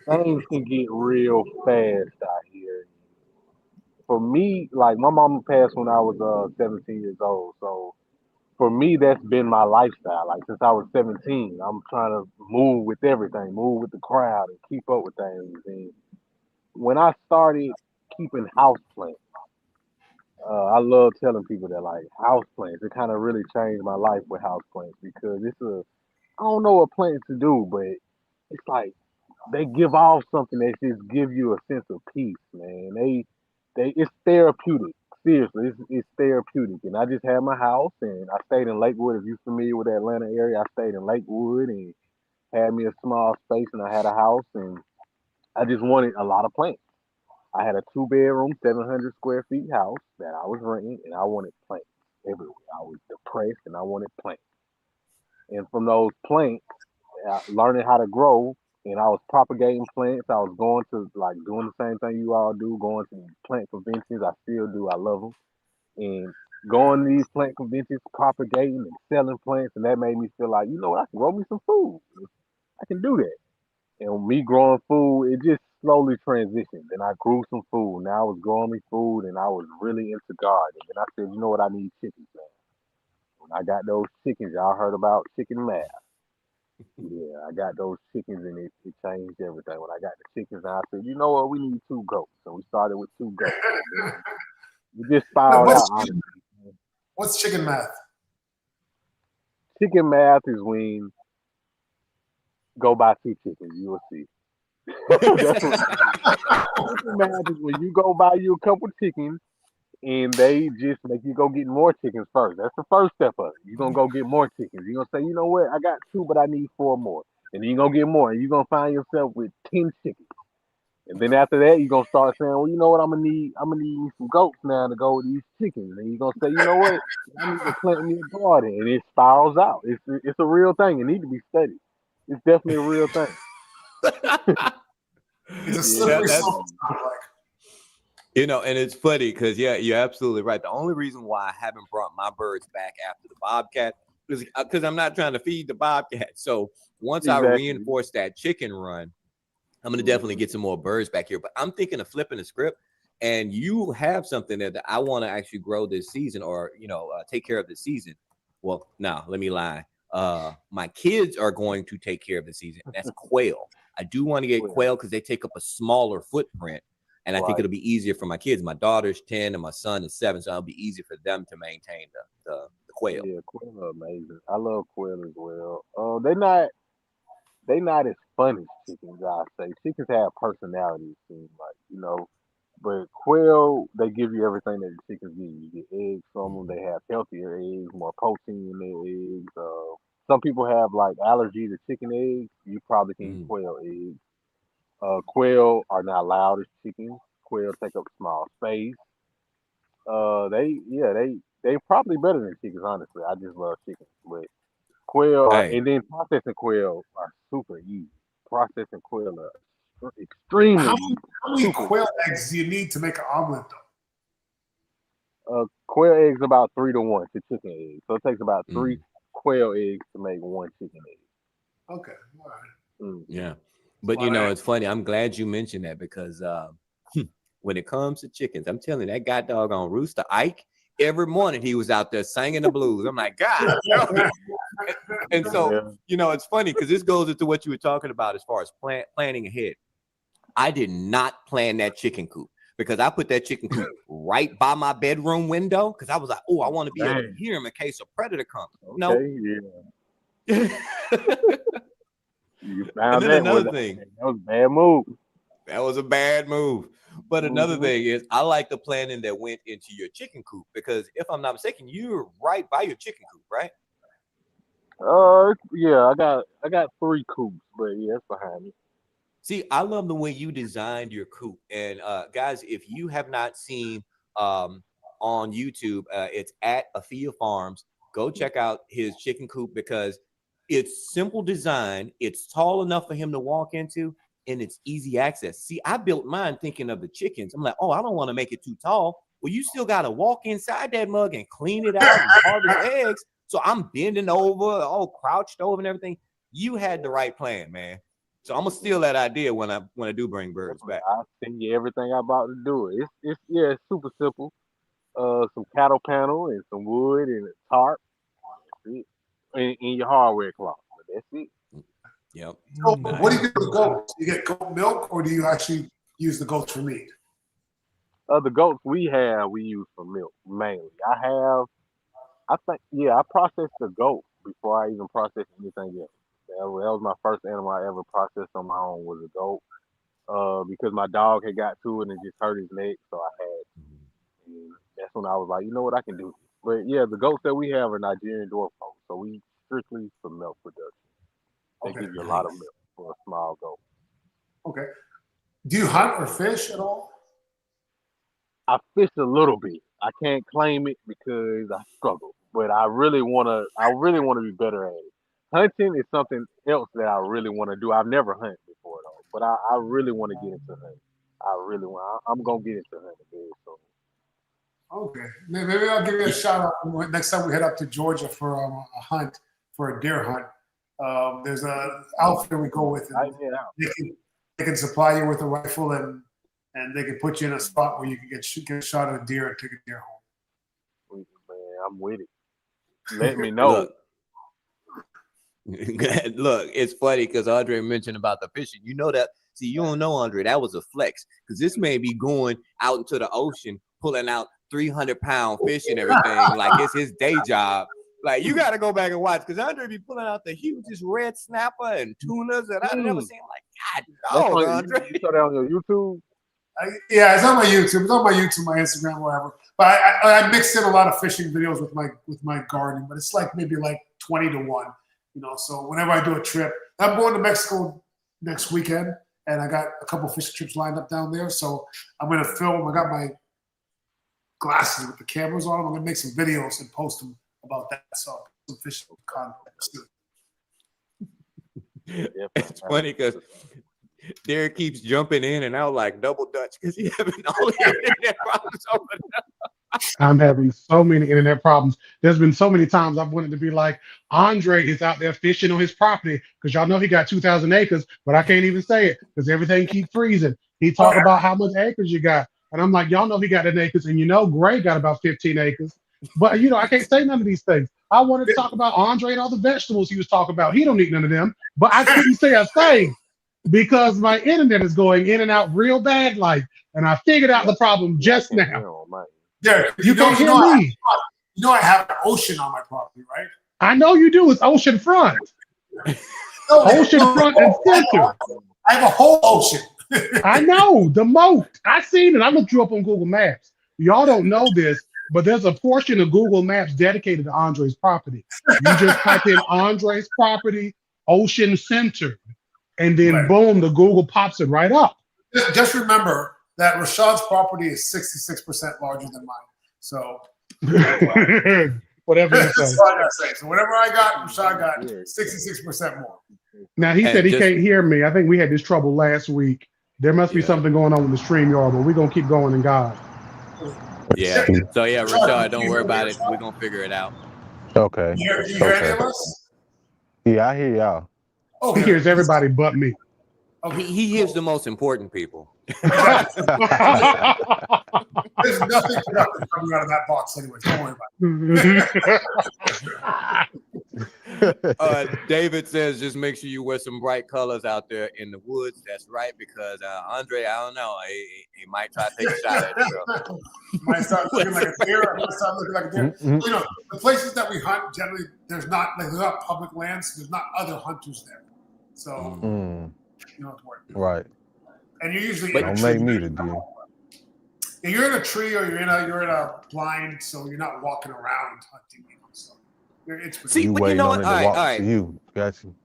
things can get real fast out here. For me, like my mama passed when I was 17 years old, so for me, that's been my lifestyle. Like since I was 17, I'm trying to move with everything, move with the crowd, and keep up with things. And when I started keeping houseplants, I love telling people that like houseplants. It kind of really changed my life with houseplants because I don't know what plants to do, but it's like they give off something that just give you a sense of peace, man. It's therapeutic. Seriously, it's therapeutic. And I just had my house, and I stayed in Lakewood. If you're familiar with the Atlanta area, I stayed in Lakewood and had me a small space, and I had a house, and I just wanted a lot of plants. I had a 2 bedroom, 700 square feet house that I was renting, and I wanted plants everywhere. I was depressed, and I wanted plants. And from those plants, learning how to grow, and I was propagating plants. I was going to like doing the same thing you all do, going to plant conventions. I still do. I love them. And going to these plant conventions, propagating and selling plants, and that made me feel like, you know what, I can grow me some food. I can do that. And me growing food, it just slowly transitioned. Then I grew some food. Now I was growing me food, and I was really into gardening. And I said, you know what, I need chickens now. When I got those chickens, y'all heard about chicken math. Yeah, I got those chickens, and it changed everything. When I got the chickens, I said, you know what, we need 2 goats. So we started with 2 goats. We just spiraled out. What's chicken math? Chicken math is when go buy 2 chickens. You will see. That's what chicken math is when you go buy you a couple chickens, and they just make you go get more chickens first. That's the first step of it. You're gonna go get more chickens. You're gonna say, you know what, I got 2, but I need 4 more. And then you're gonna get more, and you're gonna find yourself with 10 chickens. And then after that, you're gonna start saying, well, you know what, I'm gonna need me some goats now to go with these chickens. And then you're gonna say, you know what, I need to plant me a garden. And it spirals out. It's a real thing. It needs to be studied. It's definitely a real thing. It's a slippery slope. And it's funny because, yeah, you're absolutely right. The only reason why I haven't brought my birds back after the bobcat is because I'm not trying to feed the bobcat. So once I reinforce that chicken run, I'm going to definitely get some more birds back here. But I'm thinking of flipping the script, and you have something there that I want to actually grow this season or, take care of this season. Well, no, let me lie. My kids are going to take care of the season. That's quail. I do want to get quail because they take up a smaller footprint. And I think it'll be easier for my kids. My daughter's 10 and my son is 7, so it'll be easier for them to maintain the quail. Yeah, quail are amazing. I love quail as well. They not as fun as chickens, I say. Chickens have personality, it seems like, but quail, they give you everything that the chickens give you. You get eggs from them. They have healthier eggs, more protein in their eggs. Some people have like allergy to chicken eggs. You probably can eat quail eggs. Quail are not loud as chickens. Quail take up small space. They probably better than chickens. Honestly, I just love chickens, but quail and then processing quail are super easy. Processing quail are extremely How easy. many quail eggs do you need to make an omelet, though? Quail eggs about 3 to 1 to chicken eggs, so it takes about 3 quail eggs to make 1 chicken egg. Okay, all right. Yeah. But, it's funny. I'm glad you mentioned that because when it comes to chickens, I'm telling you, that guy doggone Rooster Ike, every morning he was out there singing the blues. I'm like, God. And so, it's funny because this goes into what you were talking about as far as planning ahead. I did not plan that chicken coop because I put that chicken coop right by my bedroom window because I was like, oh, I want to be able to hear him in case a predator comes. You found and then another thing. That was a bad move. That was a bad move. But another thing is I like the planning that went into your chicken coop because if I'm not mistaken, you're right by your chicken coop, right? Yeah, I got 3 coops, but yeah, it's behind me. See, I love the way you designed your coop. And guys, if you have not seen on YouTube, it's at Afya Farms. Go check out his chicken coop because it's simple design. It's tall enough for him to walk into, and it's easy access. See, I built mine thinking of the chickens. I'm like, oh, I don't want to make it too tall. Well, you still got to walk inside that mug and clean it out and harvest eggs. So I'm bending over, all crouched over and everything. You had the right plan, man. So I'm gonna steal that idea when I do bring birds back. I'll send you everything I'm about to do. It's super simple. Some cattle panel and some wood and a tarp. In your hardware closet. That's it. Yep. So what do you do with goats? Do you get goat milk or do you actually use the goats for meat? The goats we have, we use for milk mainly. I processed the goat before I even processed anything else. That was my first animal I ever processed on my own was a goat. Because my dog had got to it and just hurt his leg, so I had. And that's when I was like, you know what, I can do this. But yeah, the goats that we have are Nigerian dwarf goats, so we strictly for milk production. They Okay. give you a lot of Nice. milk for a small goat. Okay. Do you hunt or fish at all? I fish a little bit. I can't claim it because I struggle, but I really wanna. I really want to be better at it. Hunting is something else that I really want to do. I've never hunted before though, but I really want to get into hunting. I really want. I'm gonna get into hunting very soon. Okay. Maybe I'll give you a shout out next time we head up to Georgia for a hunt, for a deer hunt. There's a outfit we go with. And they can supply you with a rifle and they can put you in a spot where you can get a shot at a deer and take a deer home. Man, I'm with it. Let me know. Look, it's funny because Andre mentioned about the fishing. You know that. See, you don't know, Andre, that was a flex because this may be going out into the ocean, pulling out 300-pound fish and everything like it's his day job. Like, you got to go back and watch because Andre be pulling out the hugest red snapper and tunas that I've never seen. Like, God, dog, Andre. You saw that on your YouTube? Yeah, it's on my YouTube. It's on my YouTube, my Instagram, whatever. But I mixed in a lot of fishing videos with my gardening, but it's like maybe like 20-1. So whenever I do a trip, I'm going to Mexico next weekend, and I got a couple fishing trips lined up down there. So I'm going to film. I got my glasses with the cameras on them. I'm going to make some videos and post them about that. So some fishing content. It's funny because Derek keeps jumping in and out like double dutch because he's having all the internet problems over there. I'm having so many internet problems. There's been so many times I've wanted to be like, Andre is out there fishing on his property because y'all know he got 2,000 acres, but I can't even say it because everything keeps freezing. He talked about how much acres you got. And I'm like, y'all know he got 10 acres. And Gray got about 15 acres. But, I can't say none of these things. I wanted to talk about Andre and all the vegetables he was talking about. He don't eat none of them. But I couldn't say a thing because my internet is going in and out real bad. And I figured out the problem just now. Derek, you can't hear me. I have an ocean on my property, right? I know you do. It's ocean front. Ocean front and center. I have a whole ocean. I know, the moat. I seen it. I looked you up on Google Maps. Y'all don't know this, but there's a portion of Google Maps dedicated to Andre's property. You just type in Andre's property, ocean center, and then boom, the Google pops it right up. Just remember that Rashad's property is 66% larger than mine. So whatever you say. That's all I gotta say. So whatever I got, Rashad got 66% more. Now he said he can't hear me. I think we had this trouble last week. There must be something going on with the StreamYard, but we're gonna keep going in God. Yeah. So Rashad, don't worry about it. We're gonna figure it out. Okay. You hear any of us? Yeah, I hear y'all. He hears everybody but me. Okay. He hears the most important people. There's nothing productive coming out of that box anyway. Don't worry about it. David says just make sure you wear some bright colors out there in the woods. That's right, because Andre, I don't know, he might try to take a shot at it. Might start looking like a deer. Might start looking like a deer. The places that we hunt generally there's not public lands. So there's not other hunters there, so you don't have to worry. Right. And you're usually don't make me the deer. And you're in a tree or you're in a blind, so you're not walking around hunting. So it's see, but you know what? All right. You got you.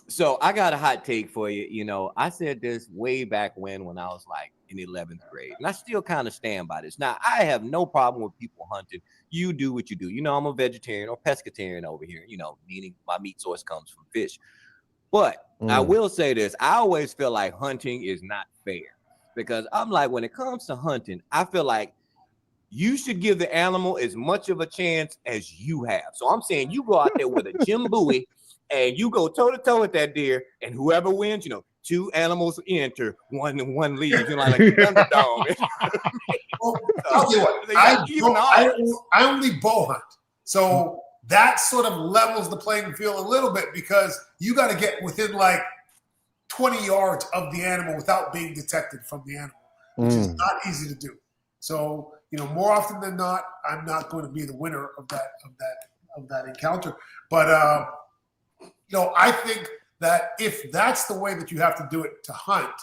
So I got a hot take for you. I said this way back when I was like in 11th grade, and I still kind of stand by this. Now I have no problem with people hunting. You do what you do. I'm a vegetarian or pescatarian over here. Meaning my meat source comes from fish. But I will say this: I always feel like hunting is not fair because I'm like, when it comes to hunting, I feel like you should give the animal as much of a chance as you have. So I'm saying you go out there with a Jim Bowie and you go toe to toe with that deer, and whoever wins, 2 animals enter, one leaves. Like a Thunderdome. Well, I'll tell you what, I only bow hunt, so that sort of levels the playing field a little bit because you got to get within like 20 yards of the animal without being detected from the animal, which is not easy to do. So, more often than not, I'm not going to be the winner of that encounter. But I think that if that's the way that you have to do it to hunt,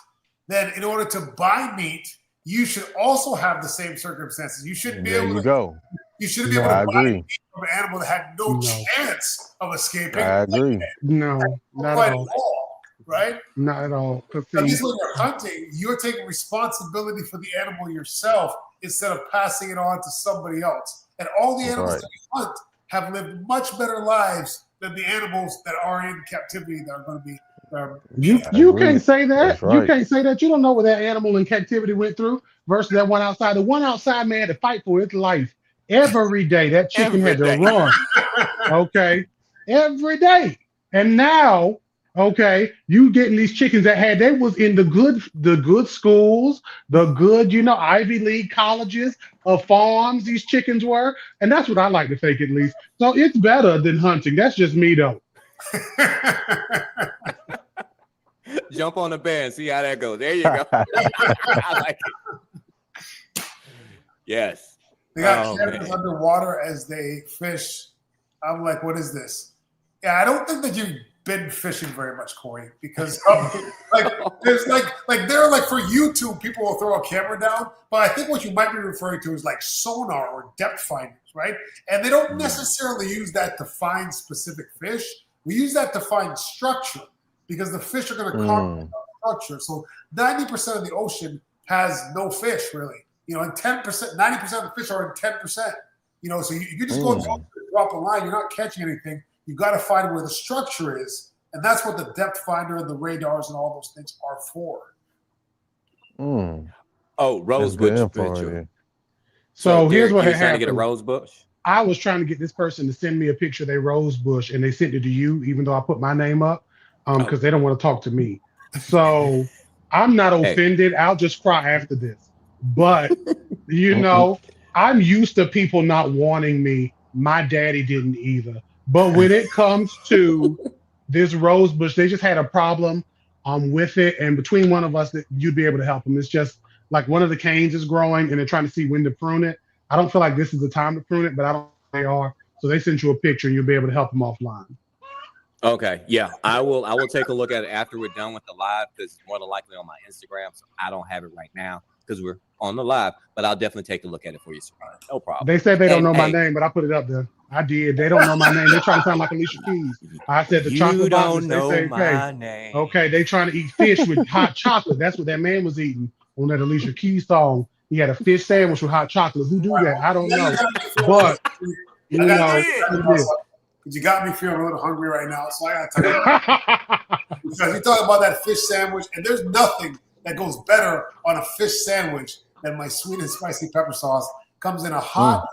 then in order to buy meat, you should also have the same circumstances. You shouldn't be able to. You shouldn't be able to buy meat from an animal that had no chance of escaping. I agree. No, not at all. Right? Not at all. At least when you're hunting, you're taking responsibility for the animal yourself instead of passing it on to somebody else. And all the animals that we hunt have lived much better lives than the animals that are in captivity that are going to be. You can't say that. Right. You can't say that. You don't know what that animal in captivity went through versus that one outside. The one outside man had to fight for its life every day. That chicken had to run. Okay, every day. And now, you getting these chickens they was in the good schools, the good, Ivy League colleges of farms. These chickens were, and that's what I like to think at least. So it's better than hunting. That's just me though. Jump on the bear and see how that goes. There you go. I like it. Yes. They got cameras underwater as they fish. I'm like, what is this? Yeah, I don't think that you've been fishing very much, Corey, because there's for YouTube, people will throw a camera down, but I think what you might be referring to is like sonar or depth finders, right? And they don't necessarily use that to find specific fish. We use that to find structure because the fish are going to comment on structure. So 90% of the ocean has no fish really, and 10%, 90% of the fish are in 10%. So you just go and drop a line, you're not catching anything. You got to find where the structure is, and that's what the depth finder and the radars and all those things are for. Oh, rose bush picture. So here's what happened. happened. Trying to get a rose bush. I was trying to get this person to send me a picture of their rose bush, and they sent it to you, even though I put my name up, because they don't want to talk to me. So I'm not offended. I'll just cry after this. But I'm used to people not wanting me. My daddy didn't either. But when it comes to this rose bush, they just had a problem with it. And between one of us, that you'd be able to help them. It's just like one of the canes is growing and they're trying to see when to prune it. I don't feel like this is the time to prune it, but I don't think they are. So they sent you a picture and you'll be able to help them offline. Okay. Yeah, I will take a look at it after we're done with the live because it's more than likely on my Instagram. So I don't have it right now because we're on the live, but I'll definitely take a look at it for you, sir. No problem. They said they don't know my name, but I put it up there. I did. They don't know my name. They're trying to sound like Alicia Keys. I said the chocolate boxes. They say, my name. Okay, they trying to eat fish with hot chocolate. That's what that man was eating on that Alicia Keys song. He had a fish sandwich with hot chocolate. Who do that? I don't know. But you got me feeling a little hungry right now, so I gotta tell you because you talk about that fish sandwich, and there's nothing that goes better on a fish sandwich than my sweet and spicy pepper sauce. Comes in a hot,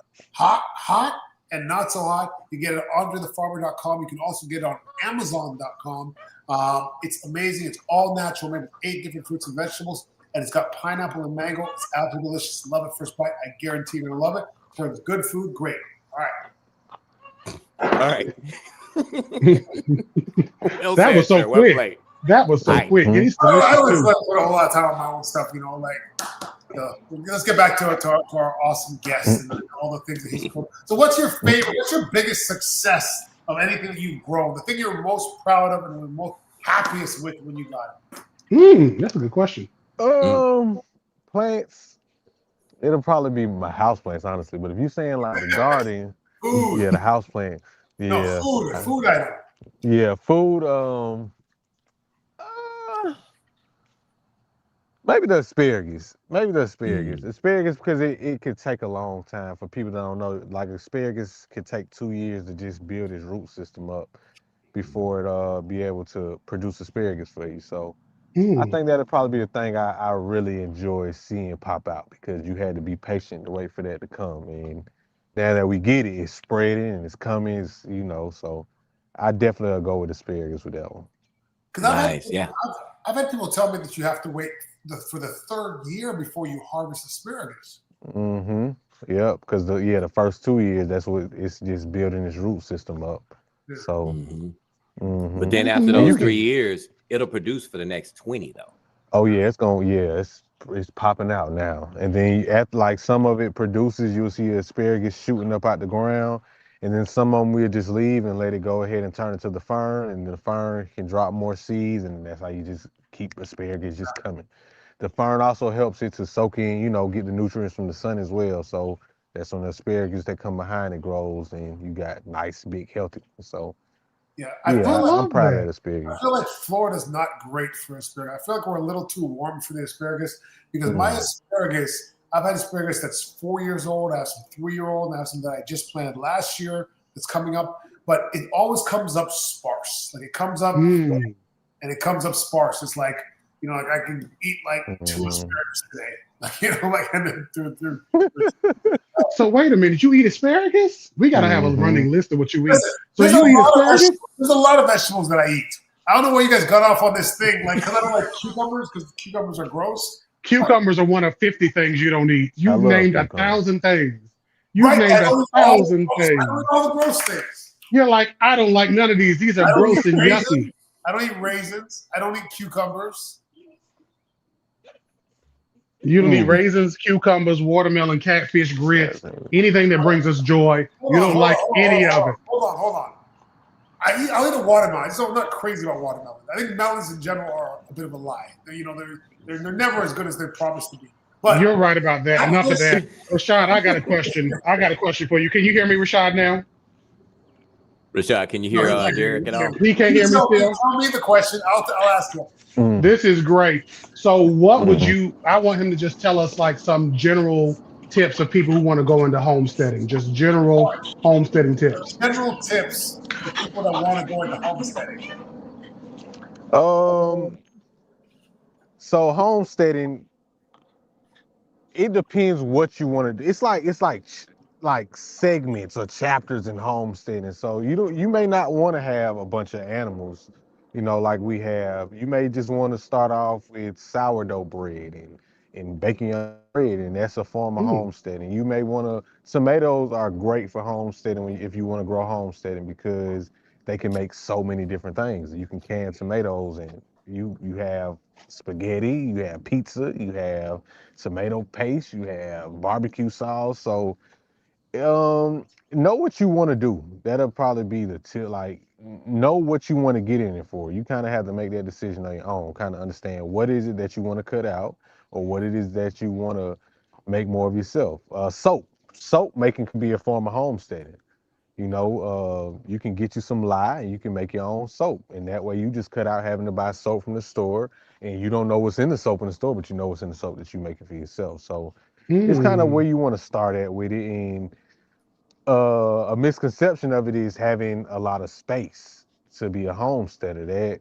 and not so hot. You get it at andrethefarmer.com. You can also get it on amazon.com. It's amazing. It's all natural, made with 8 different fruits and vegetables, and it's got pineapple and mango. It's absolutely delicious. Love it first bite. I guarantee you're gonna love it. So it's good food, great. All right. That was so quick. That was so quick. I always like to put a whole lot of time on my own stuff, let's get back to our awesome guests and all the things that he's cool. So what's your favorite, what's your biggest success of anything that you've grown? The thing you're most proud of and most happiest with when you got it? That's a good question. Plants, it'll probably be my house plants, honestly. But if you're saying like the garden, the house plant. Yeah. No, food item. Yeah, food. Maybe the asparagus. Asparagus because it could take a long time for people that don't know. Like asparagus could take 2 years to just build its root system up before it be able to produce asparagus for you. So I think that'll probably be the thing I really enjoy seeing pop out because you had to be patient to wait for that to come. And now that we get it, it's spreading and it's coming. So I definitely will go with asparagus with that one. Nice, I've had people tell me that you have to wait for the 3rd year before you harvest asparagus. Yep, because the first 2 years, that's what it's just building its root system up. So, but then after those 3 years, it'll produce for the next 20 though. Oh yeah, it's it's popping out now. And then at like some of it produces, you'll see asparagus shooting up out the ground. And then some of them we'll just leave and let it go ahead and turn into the fern, and the fern can drop more seeds, and that's how you just keep asparagus just coming. The fern also helps it to soak in, get the nutrients from the sun as well. So that's when the asparagus that come behind it grows, and you got nice, big, healthy. So Yeah, I love I'm proud of that I asparagus. feel like Florida's not great for asparagus. I feel like we're a little too warm for the asparagus because my asparagus, I've had asparagus that's 4 years old. I have some 3-year-old, and I have some that I just planted last year that's coming up. But it always comes up sparse. Like it comes up and it comes up sparse. It's like, like I can eat like 2 asparagus today. And then through. So wait a minute, you eat asparagus? We gotta have a running list of what you eat. So There's you eat asparagus? There's a lot of vegetables that I eat. I don't know why you guys got off on this thing, because I don't like cucumbers because cucumbers are gross. Cucumbers are one of 50 things you don't eat. You've named 1,000 things. You've Right, named 1,000 things. I don't eat all the gross things. You're like, I don't like none of these. These are gross and yucky. I don't eat raisins. I don't eat cucumbers. You don't eat raisins, cucumbers, watermelon, catfish, grits, anything that brings us joy. You don't like any of it. Hold on. I'll eat a watermelon. I'm not crazy about watermelon. I think melons in general are a bit of a lie. They're never as good as they promise to be. But you're right about that. Enough of that. Rashad, I got a question. For you. Can you hear me, Rashad, now? Rashad, can you hear Derek at all? He can't hear me still? Tell me the question. I'll ask you. This is great. So what would I want him to just tell us like some general tips of people who want to go into homesteading, just general homesteading tips. General tips for people that want to go into homesteading. So homesteading, it depends what you want to do. It's like segments or chapters in homesteading. So you may not want to have a bunch of animals, like we have. You may just want to start off with sourdough bread and baking your bread, and that's a form of homesteading. You may want to. Tomatoes are great for homesteading if you want to grow homesteading, because they can make so many different things. You can can tomatoes, and you have spaghetti, you have pizza, you have tomato paste, you have barbecue sauce. So know what you want to do. That'll probably be the tip. Like, know what you want to get in it for. You kind of have to make that decision on your own. Kind of understand what is it that you want to cut out, or what it is that you want to make more of yourself. Soap making can be a form of homesteading. You can get you some lye and you can make your own soap, and that way you just cut out having to buy soap from the store, and you don't know what's in the soap in the store, but you know what's in the soap that you're making for yourself. So it's kind of where you want to start at with it. And a misconception of it is having a lot of space to be a homesteader.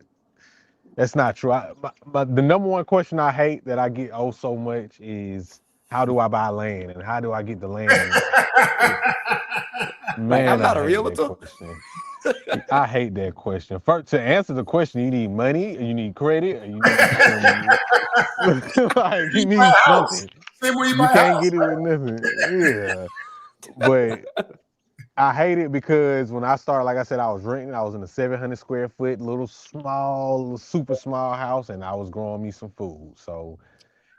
That's not true. But the number one question I hate that I get so much is, how do I buy land and how do I get the land? Man, I'm not a realtor. I hate that question. First, to answer the question, you need money, or you need credit, or you need like you need something. You can't get it with nothing. Yeah, but I hate it because when I started, like I said, I was renting. I was in a 700 square foot little super small house, and I was growing me some food. So,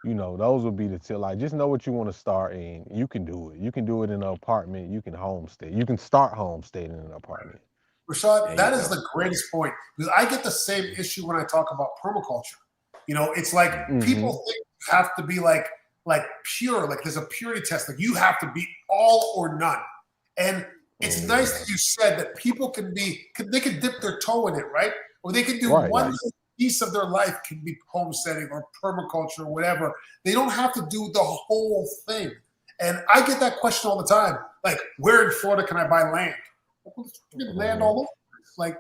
those would be the tip. Like, just know what you want to start, and you can do it. You can do it in an apartment. You can homestead. You can start homesteading in an apartment. Rashad, that is the greatest point, because I get the same issue when I talk about permaculture. It's like people think you have to be like pure, like there's a purity test, like you have to be all or none. And it's nice that you said that people can dip their toe in it, right? Or they can do one piece of their life can be homesteading or permaculture or whatever. They don't have to do the whole thing. And I get that question all the time. Like, where in Florida can I buy land? Land all over. Like,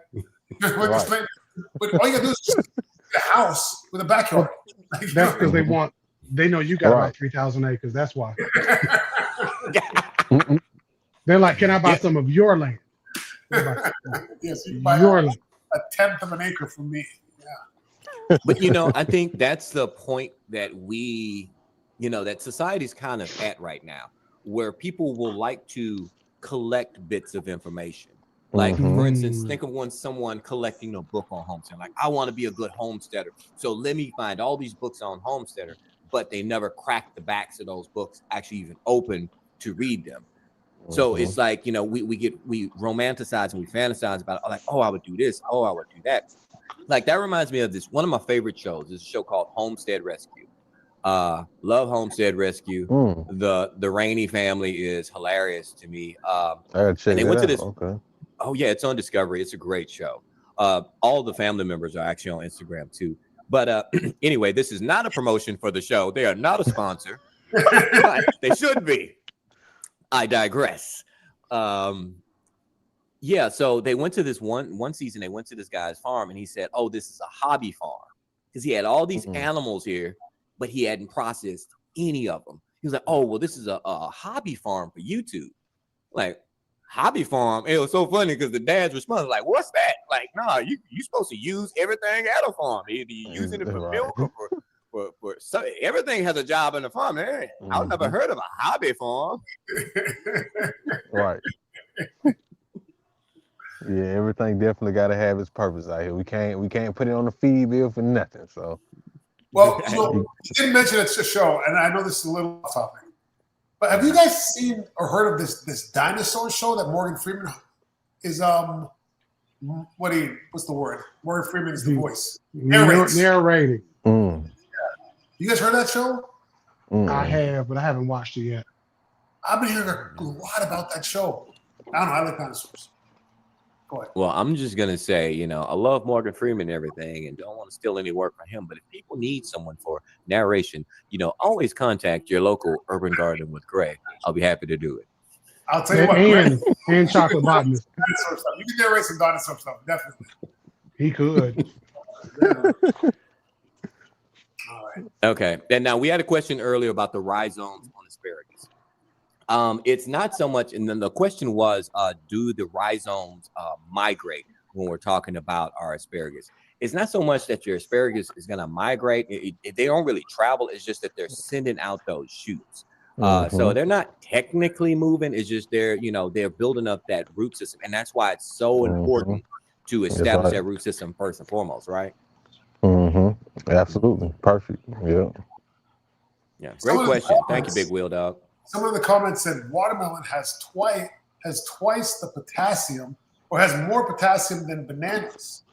but all you gotta do is just get a house with a backyard. That's because they know you got about 3,000 acres. That's why. They're like, can I buy some of your land? Yes, you can buy your land. A tenth of an acre from me. But I think that's the point that that society's kind of at right now, where people will like to collect bits of information. Like, for instance, think of someone collecting a book on homesteading. Like, I want to be a good homesteader, so let me find all these books on homesteader. but they never cracked the backs of those books actually even open to read them. So it's like, we romanticize and we fantasize about it, like, oh, I would do this, oh, I would do that. Like, that reminds me of this, one of my favorite shows is a show called Homestead Rescue. Love Homestead Rescue. The Rainey family is hilarious to me. I gotta check it out. Okay. Oh yeah, it's on Discovery. It's a great show. All the family members are actually on Instagram too. But anyway, this is not a promotion for the show. They are not a sponsor, but they should be. I digress. Yeah, so they went to this one season. They went to this guy's farm, and he said, "Oh, this is a hobby farm," because he had all these animals here, but he hadn't processed any of them. He was like, "Oh, well, this is a hobby farm for YouTube." Like, hobby farm? It was so funny because the dad's response like, "What's that?" Like, "Nah, you supposed to use everything at a farm. Either you using it for milk or for so everything has a job in the farm. I've never heard of a hobby farm." Right. Yeah, everything definitely got to have its purpose out here. We can't put it on the feed bill for nothing. So, well, you didn't mention it's a show, and I know this is a little off topic, but have you guys seen or heard of this dinosaur show that Morgan Freeman is what's the word? Morgan Freeman is the voice. Narrating. You guys heard of that show? I have, but I haven't watched it yet. I've been hearing a lot about that show. I don't know. I like dinosaurs. Go ahead. Well, I'm just going to say, I love Morgan Freeman and everything and don't want to steal any work from him. But if people need someone for narration, always contact your local urban garden with Gray. I'll be happy to do it. I'll tell you what. And chocolate botanist. Dinosaur stuff. You can narrate some dinosaur stuff, definitely. He could. All right. Okay. And now we had a question earlier about the rhizomes on asparagus. It's not so much, and then the question was, do the rhizomes migrate when we're talking about our asparagus? It's not so much that your asparagus is going to migrate. They don't really travel. It's just that they're sending out those shoots. So they're not technically moving. It's just they're building up that root system. And that's why it's so important to establish that root system first and foremost, right? Absolutely. Perfect. Yeah. Yeah. Great question. Thank you, Big Wheel Dog. Some of the comments said watermelon has twice the potassium, or has more potassium than bananas.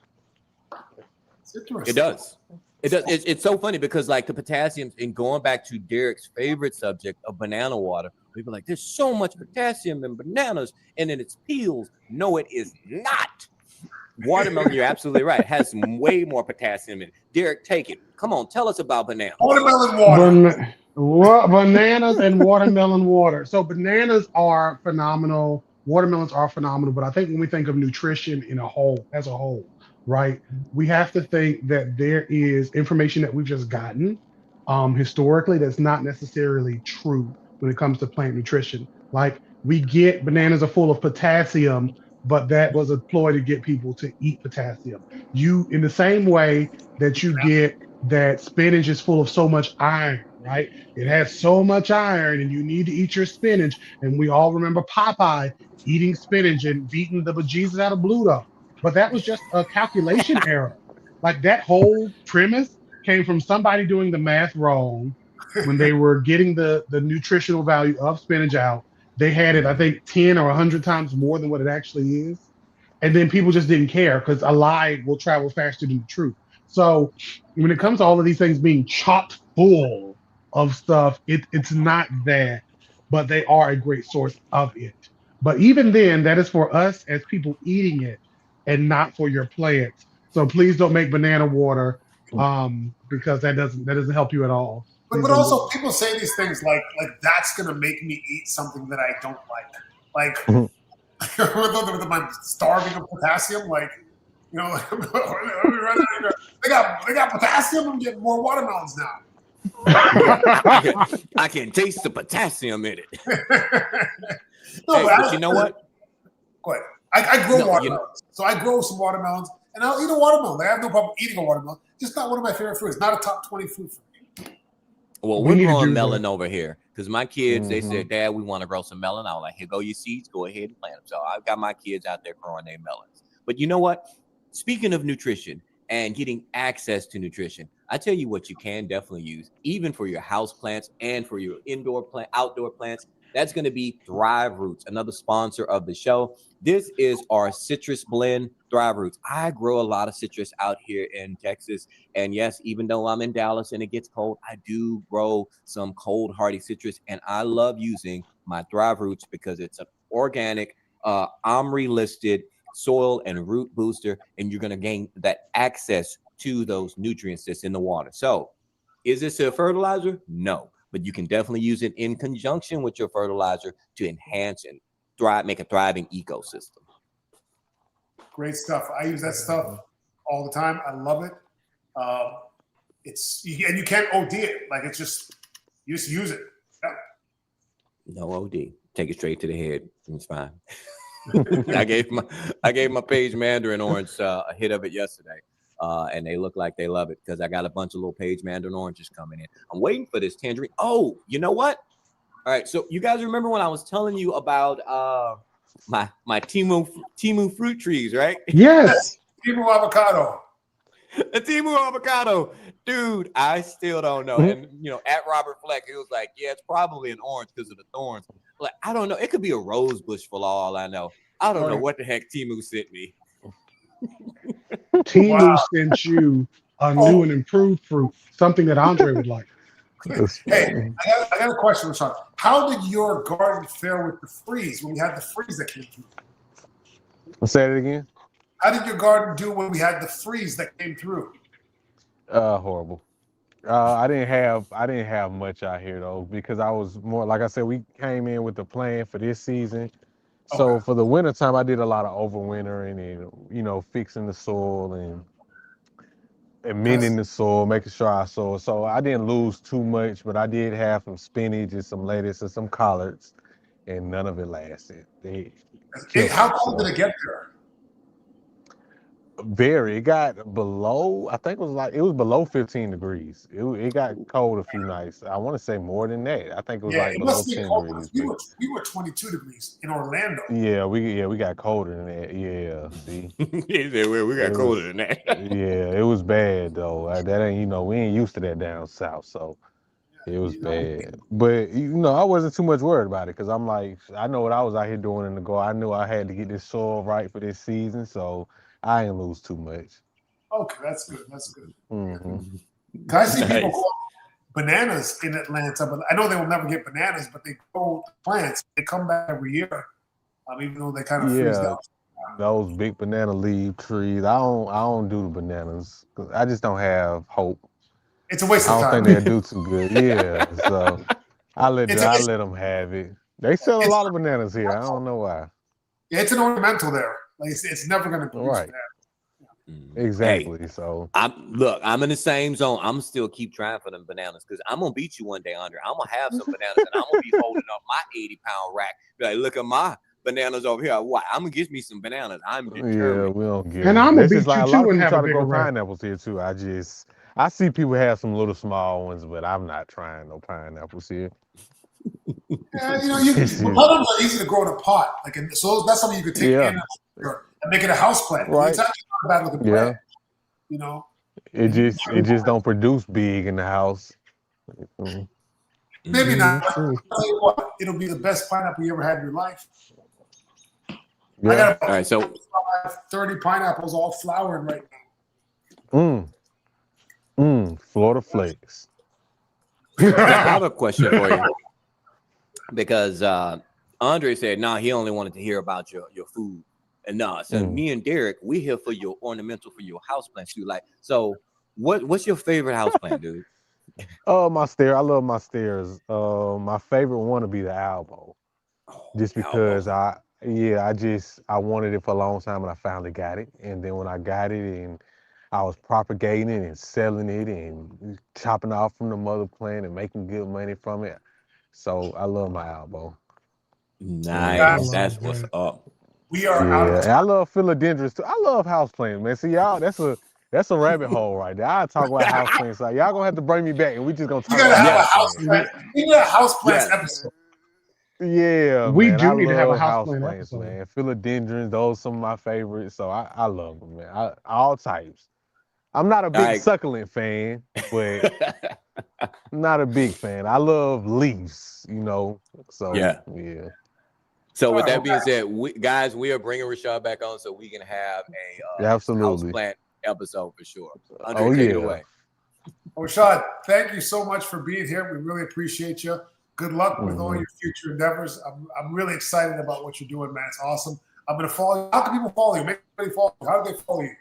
It's interesting. It does. It does. It's so funny because like the potassium, and going back to Derek's favorite subject of banana water, people are like, there's so much potassium in bananas, and then it's peels. No, it is not. Watermelon, you're absolutely right. It has way more potassium in it. Derek, take it. Come on, tell us about bananas. Watermelon water. Bananas and watermelon water. So bananas are phenomenal. Watermelons are phenomenal. But I think when we think of nutrition as a whole, right, we have to think that there is information that we've just gotten historically that's not necessarily true when it comes to plant nutrition. Like, we get bananas are full of potassium, but that was a ploy to get people to eat potassium. In the same way that you get that spinach is full of so much iron, right? It has so much iron and you need to eat your spinach. And we all remember Popeye eating spinach and beating the bejesus out of Bluto. But that was just a calculation error. Like, that whole premise came from somebody doing the math wrong when they were getting the nutritional value of spinach out. They had it, I think, 10 or 100 times more than what it actually is. And then people just didn't care because a lie will travel faster than the truth. So when it comes to all of these things being chock full of stuff, it's not that, but they are a great source of it. But even then, that is for us as people eating it and not for your plants. So please don't make banana water because that doesn't help you at all. But also, people say these things like that's gonna make me eat something that I don't like. Like, am I starving of potassium? Like, they got potassium. I'm getting more watermelons now. I can taste the potassium in it. No, but you know what? Go ahead. I grow watermelons, so I grow some watermelons, and I'll eat a watermelon. I have no problem eating a watermelon. Just not one of my favorite fruits. Not a top 20 fruit for me. Well, we're growing melon over here because my kids, they said, Dad, we want to grow some melon. I was like, here go your seeds. Go ahead and plant them. So I've got my kids out there growing their melons. But you know what? Speaking of nutrition and getting access to nutrition, I tell you what you can definitely use, even for your house plants and for your outdoor plants. That's going to be Thrive Roots, another sponsor of the show. This is our citrus blend, Thrive Roots. I grow a lot of citrus out here in Texas. And yes, even though I'm in Dallas and it gets cold, I do grow some cold hardy citrus. And I love using my Thrive Roots because it's an organic, OMRI listed soil and root booster. And you're going to gain that access to those nutrients that's in the water. So is this a fertilizer? No. But you can definitely use it in conjunction with your fertilizer to enhance and make a thriving ecosystem. Great stuff. I use that stuff all the time. I love it. And you can't OD it. Like it's just, you just use it. Yeah. No OD. Take it straight to the head. It's fine. I gave my Page Mandarin orange a hit of it yesterday. And they look like they love it because I got a bunch of little Page Mandarin oranges coming in. I'm waiting for this tangerine. Oh, you know what? All right. So you guys remember when I was telling you about my Timu fruit trees, right? Yes. Timu avocado. The Timu avocado. Dude, I still don't know. And at Robert Fleck, he was like, yeah, it's probably an orange because of the thorns. Like, I don't know. It could be a rose bush for all I know. I don't know what the heck Timu sent me. Timu sent you a new and improved fruit, something that Andre would like. Hey, I got a question, Rashad. How did your garden fare with the freeze when we had the freeze that came through? Say it again. How did your garden do when we had the freeze that came through? Horrible. I didn't have much out here though because I was more, like I said, we came in with the plan for this season. So for the winter time, I did a lot of overwintering and fixing the soil and amending the soil, making sure our soil. So I didn't lose too much, but I did have some spinach and some lettuce and some collards, and none of it lasted. How cold did it get there? It got below, I think it was below 15 degrees. It got cold a few nights. I want to say more than that. I think it was below 10 degrees. We were 22 degrees in Orlando. Yeah, we got colder than that. Yeah, see. we got colder than that. Yeah, it was bad though. That ain't, we ain't used to that down south, so it was bad. But I wasn't too much worried about it because I'm like, I know what I was out here doing in the garden. I knew I had to get this soil right for this season, so I ain't lose too much. Okay, that's good. That's good. Mm-hmm. I see people grow bananas in Atlanta, but I know they will never get bananas, but they grow plants. They come back every year, even though they kind of freeze out. Those big banana leaf trees. I don't do the bananas because I just don't have hope. It's a waste of time. I don't think they'll do too good. Yeah, so I let them have it. They sell a lot of bananas here. I don't know why. Yeah, it's an ornamental there. Like it's never going to produce right. Exactly. Hey, so I'm in the same zone. I'm still keep trying for them bananas because I'm gonna beat you one day, Andre. I'm gonna have some bananas and I'm gonna be holding up my 80-pound rack. Be like, look at my bananas over here. What? I'm gonna get me some bananas. I'm determined. Yeah, we don't get. And I'm gonna beat you like, too and have try a to bigger grow rack. pineapples here too. I see people have some little small ones, but I'm not trying no pineapples here. Yeah, a lot of them are easy to grow in a pot. So that's something you could take in and make it a house plant. Right. It's actually not a bad looking plant. It just don't produce big in the house. Maybe not. I'll tell you what, it'll be the best pineapple you ever had in your life. Yeah. I got all right, so 30 pineapples all flowering right now. Florida flakes. I have a question for you because Andre said, he only wanted to hear about your food. And so me and Derek, we here for your ornamental, for your houseplants too. Like, so what's your favorite houseplant, dude? My stairs. I love my stairs. My favorite one would be the elbow. Just because I wanted it for a long time and I finally got it. And then when I got it and I was propagating it and selling it and chopping off from the mother plant and making good money from it. So I love my elbow. Nice. That's what's up. We are out of time. I love philodendrons too. I love houseplants, man. See, y'all, that's a rabbit hole right there. I talk about houseplants. So y'all gonna have to bring me back and we just gonna talk about houseplants. We need a houseplants episode. Yeah, we man, do need to have a houseplants, episode. man. Philodendrons, those are some of my favorites. So I love them, man. All types. I'm not a big right. succulent fan, but I'm not a big fan. I love leaves, you know. So Yeah. yeah. So with All right, that being said, guys, we are bringing Rashad back on so we can have a Absolutely. houseplant episode for sure. Oh, Andre, take it yeah. away. Rashad, thank you so much for being here. We really appreciate you. Good luck with all your future endeavors. I'm really excited about what you're doing, man. It's awesome. I'm going to follow you. How can people follow you? Make everybody follow you. How do they follow you?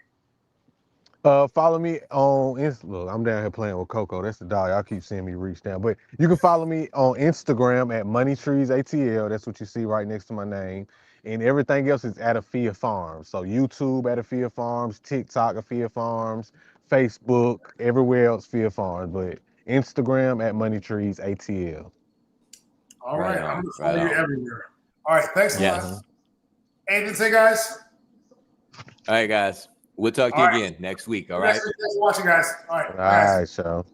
Follow me on Insta. Look, I'm down here playing with Coco. That's the dog. Y'all keep seeing me reach down. But you can follow me on Instagram at MoneyTreesATL. That's what you see right next to my name. And everything else is at Afya Farms. So YouTube at Afya Farms, TikTok Afya Farms, Facebook, everywhere else Afya Farms. But Instagram at MoneyTreesATL. All right. I'm going to follow you on. everywhere. All right. Thanks a lot. Anything to say, guys? All right, guys. We'll talk to you again next week. All right. Thanks for watching, guys. All right. All right, y'all.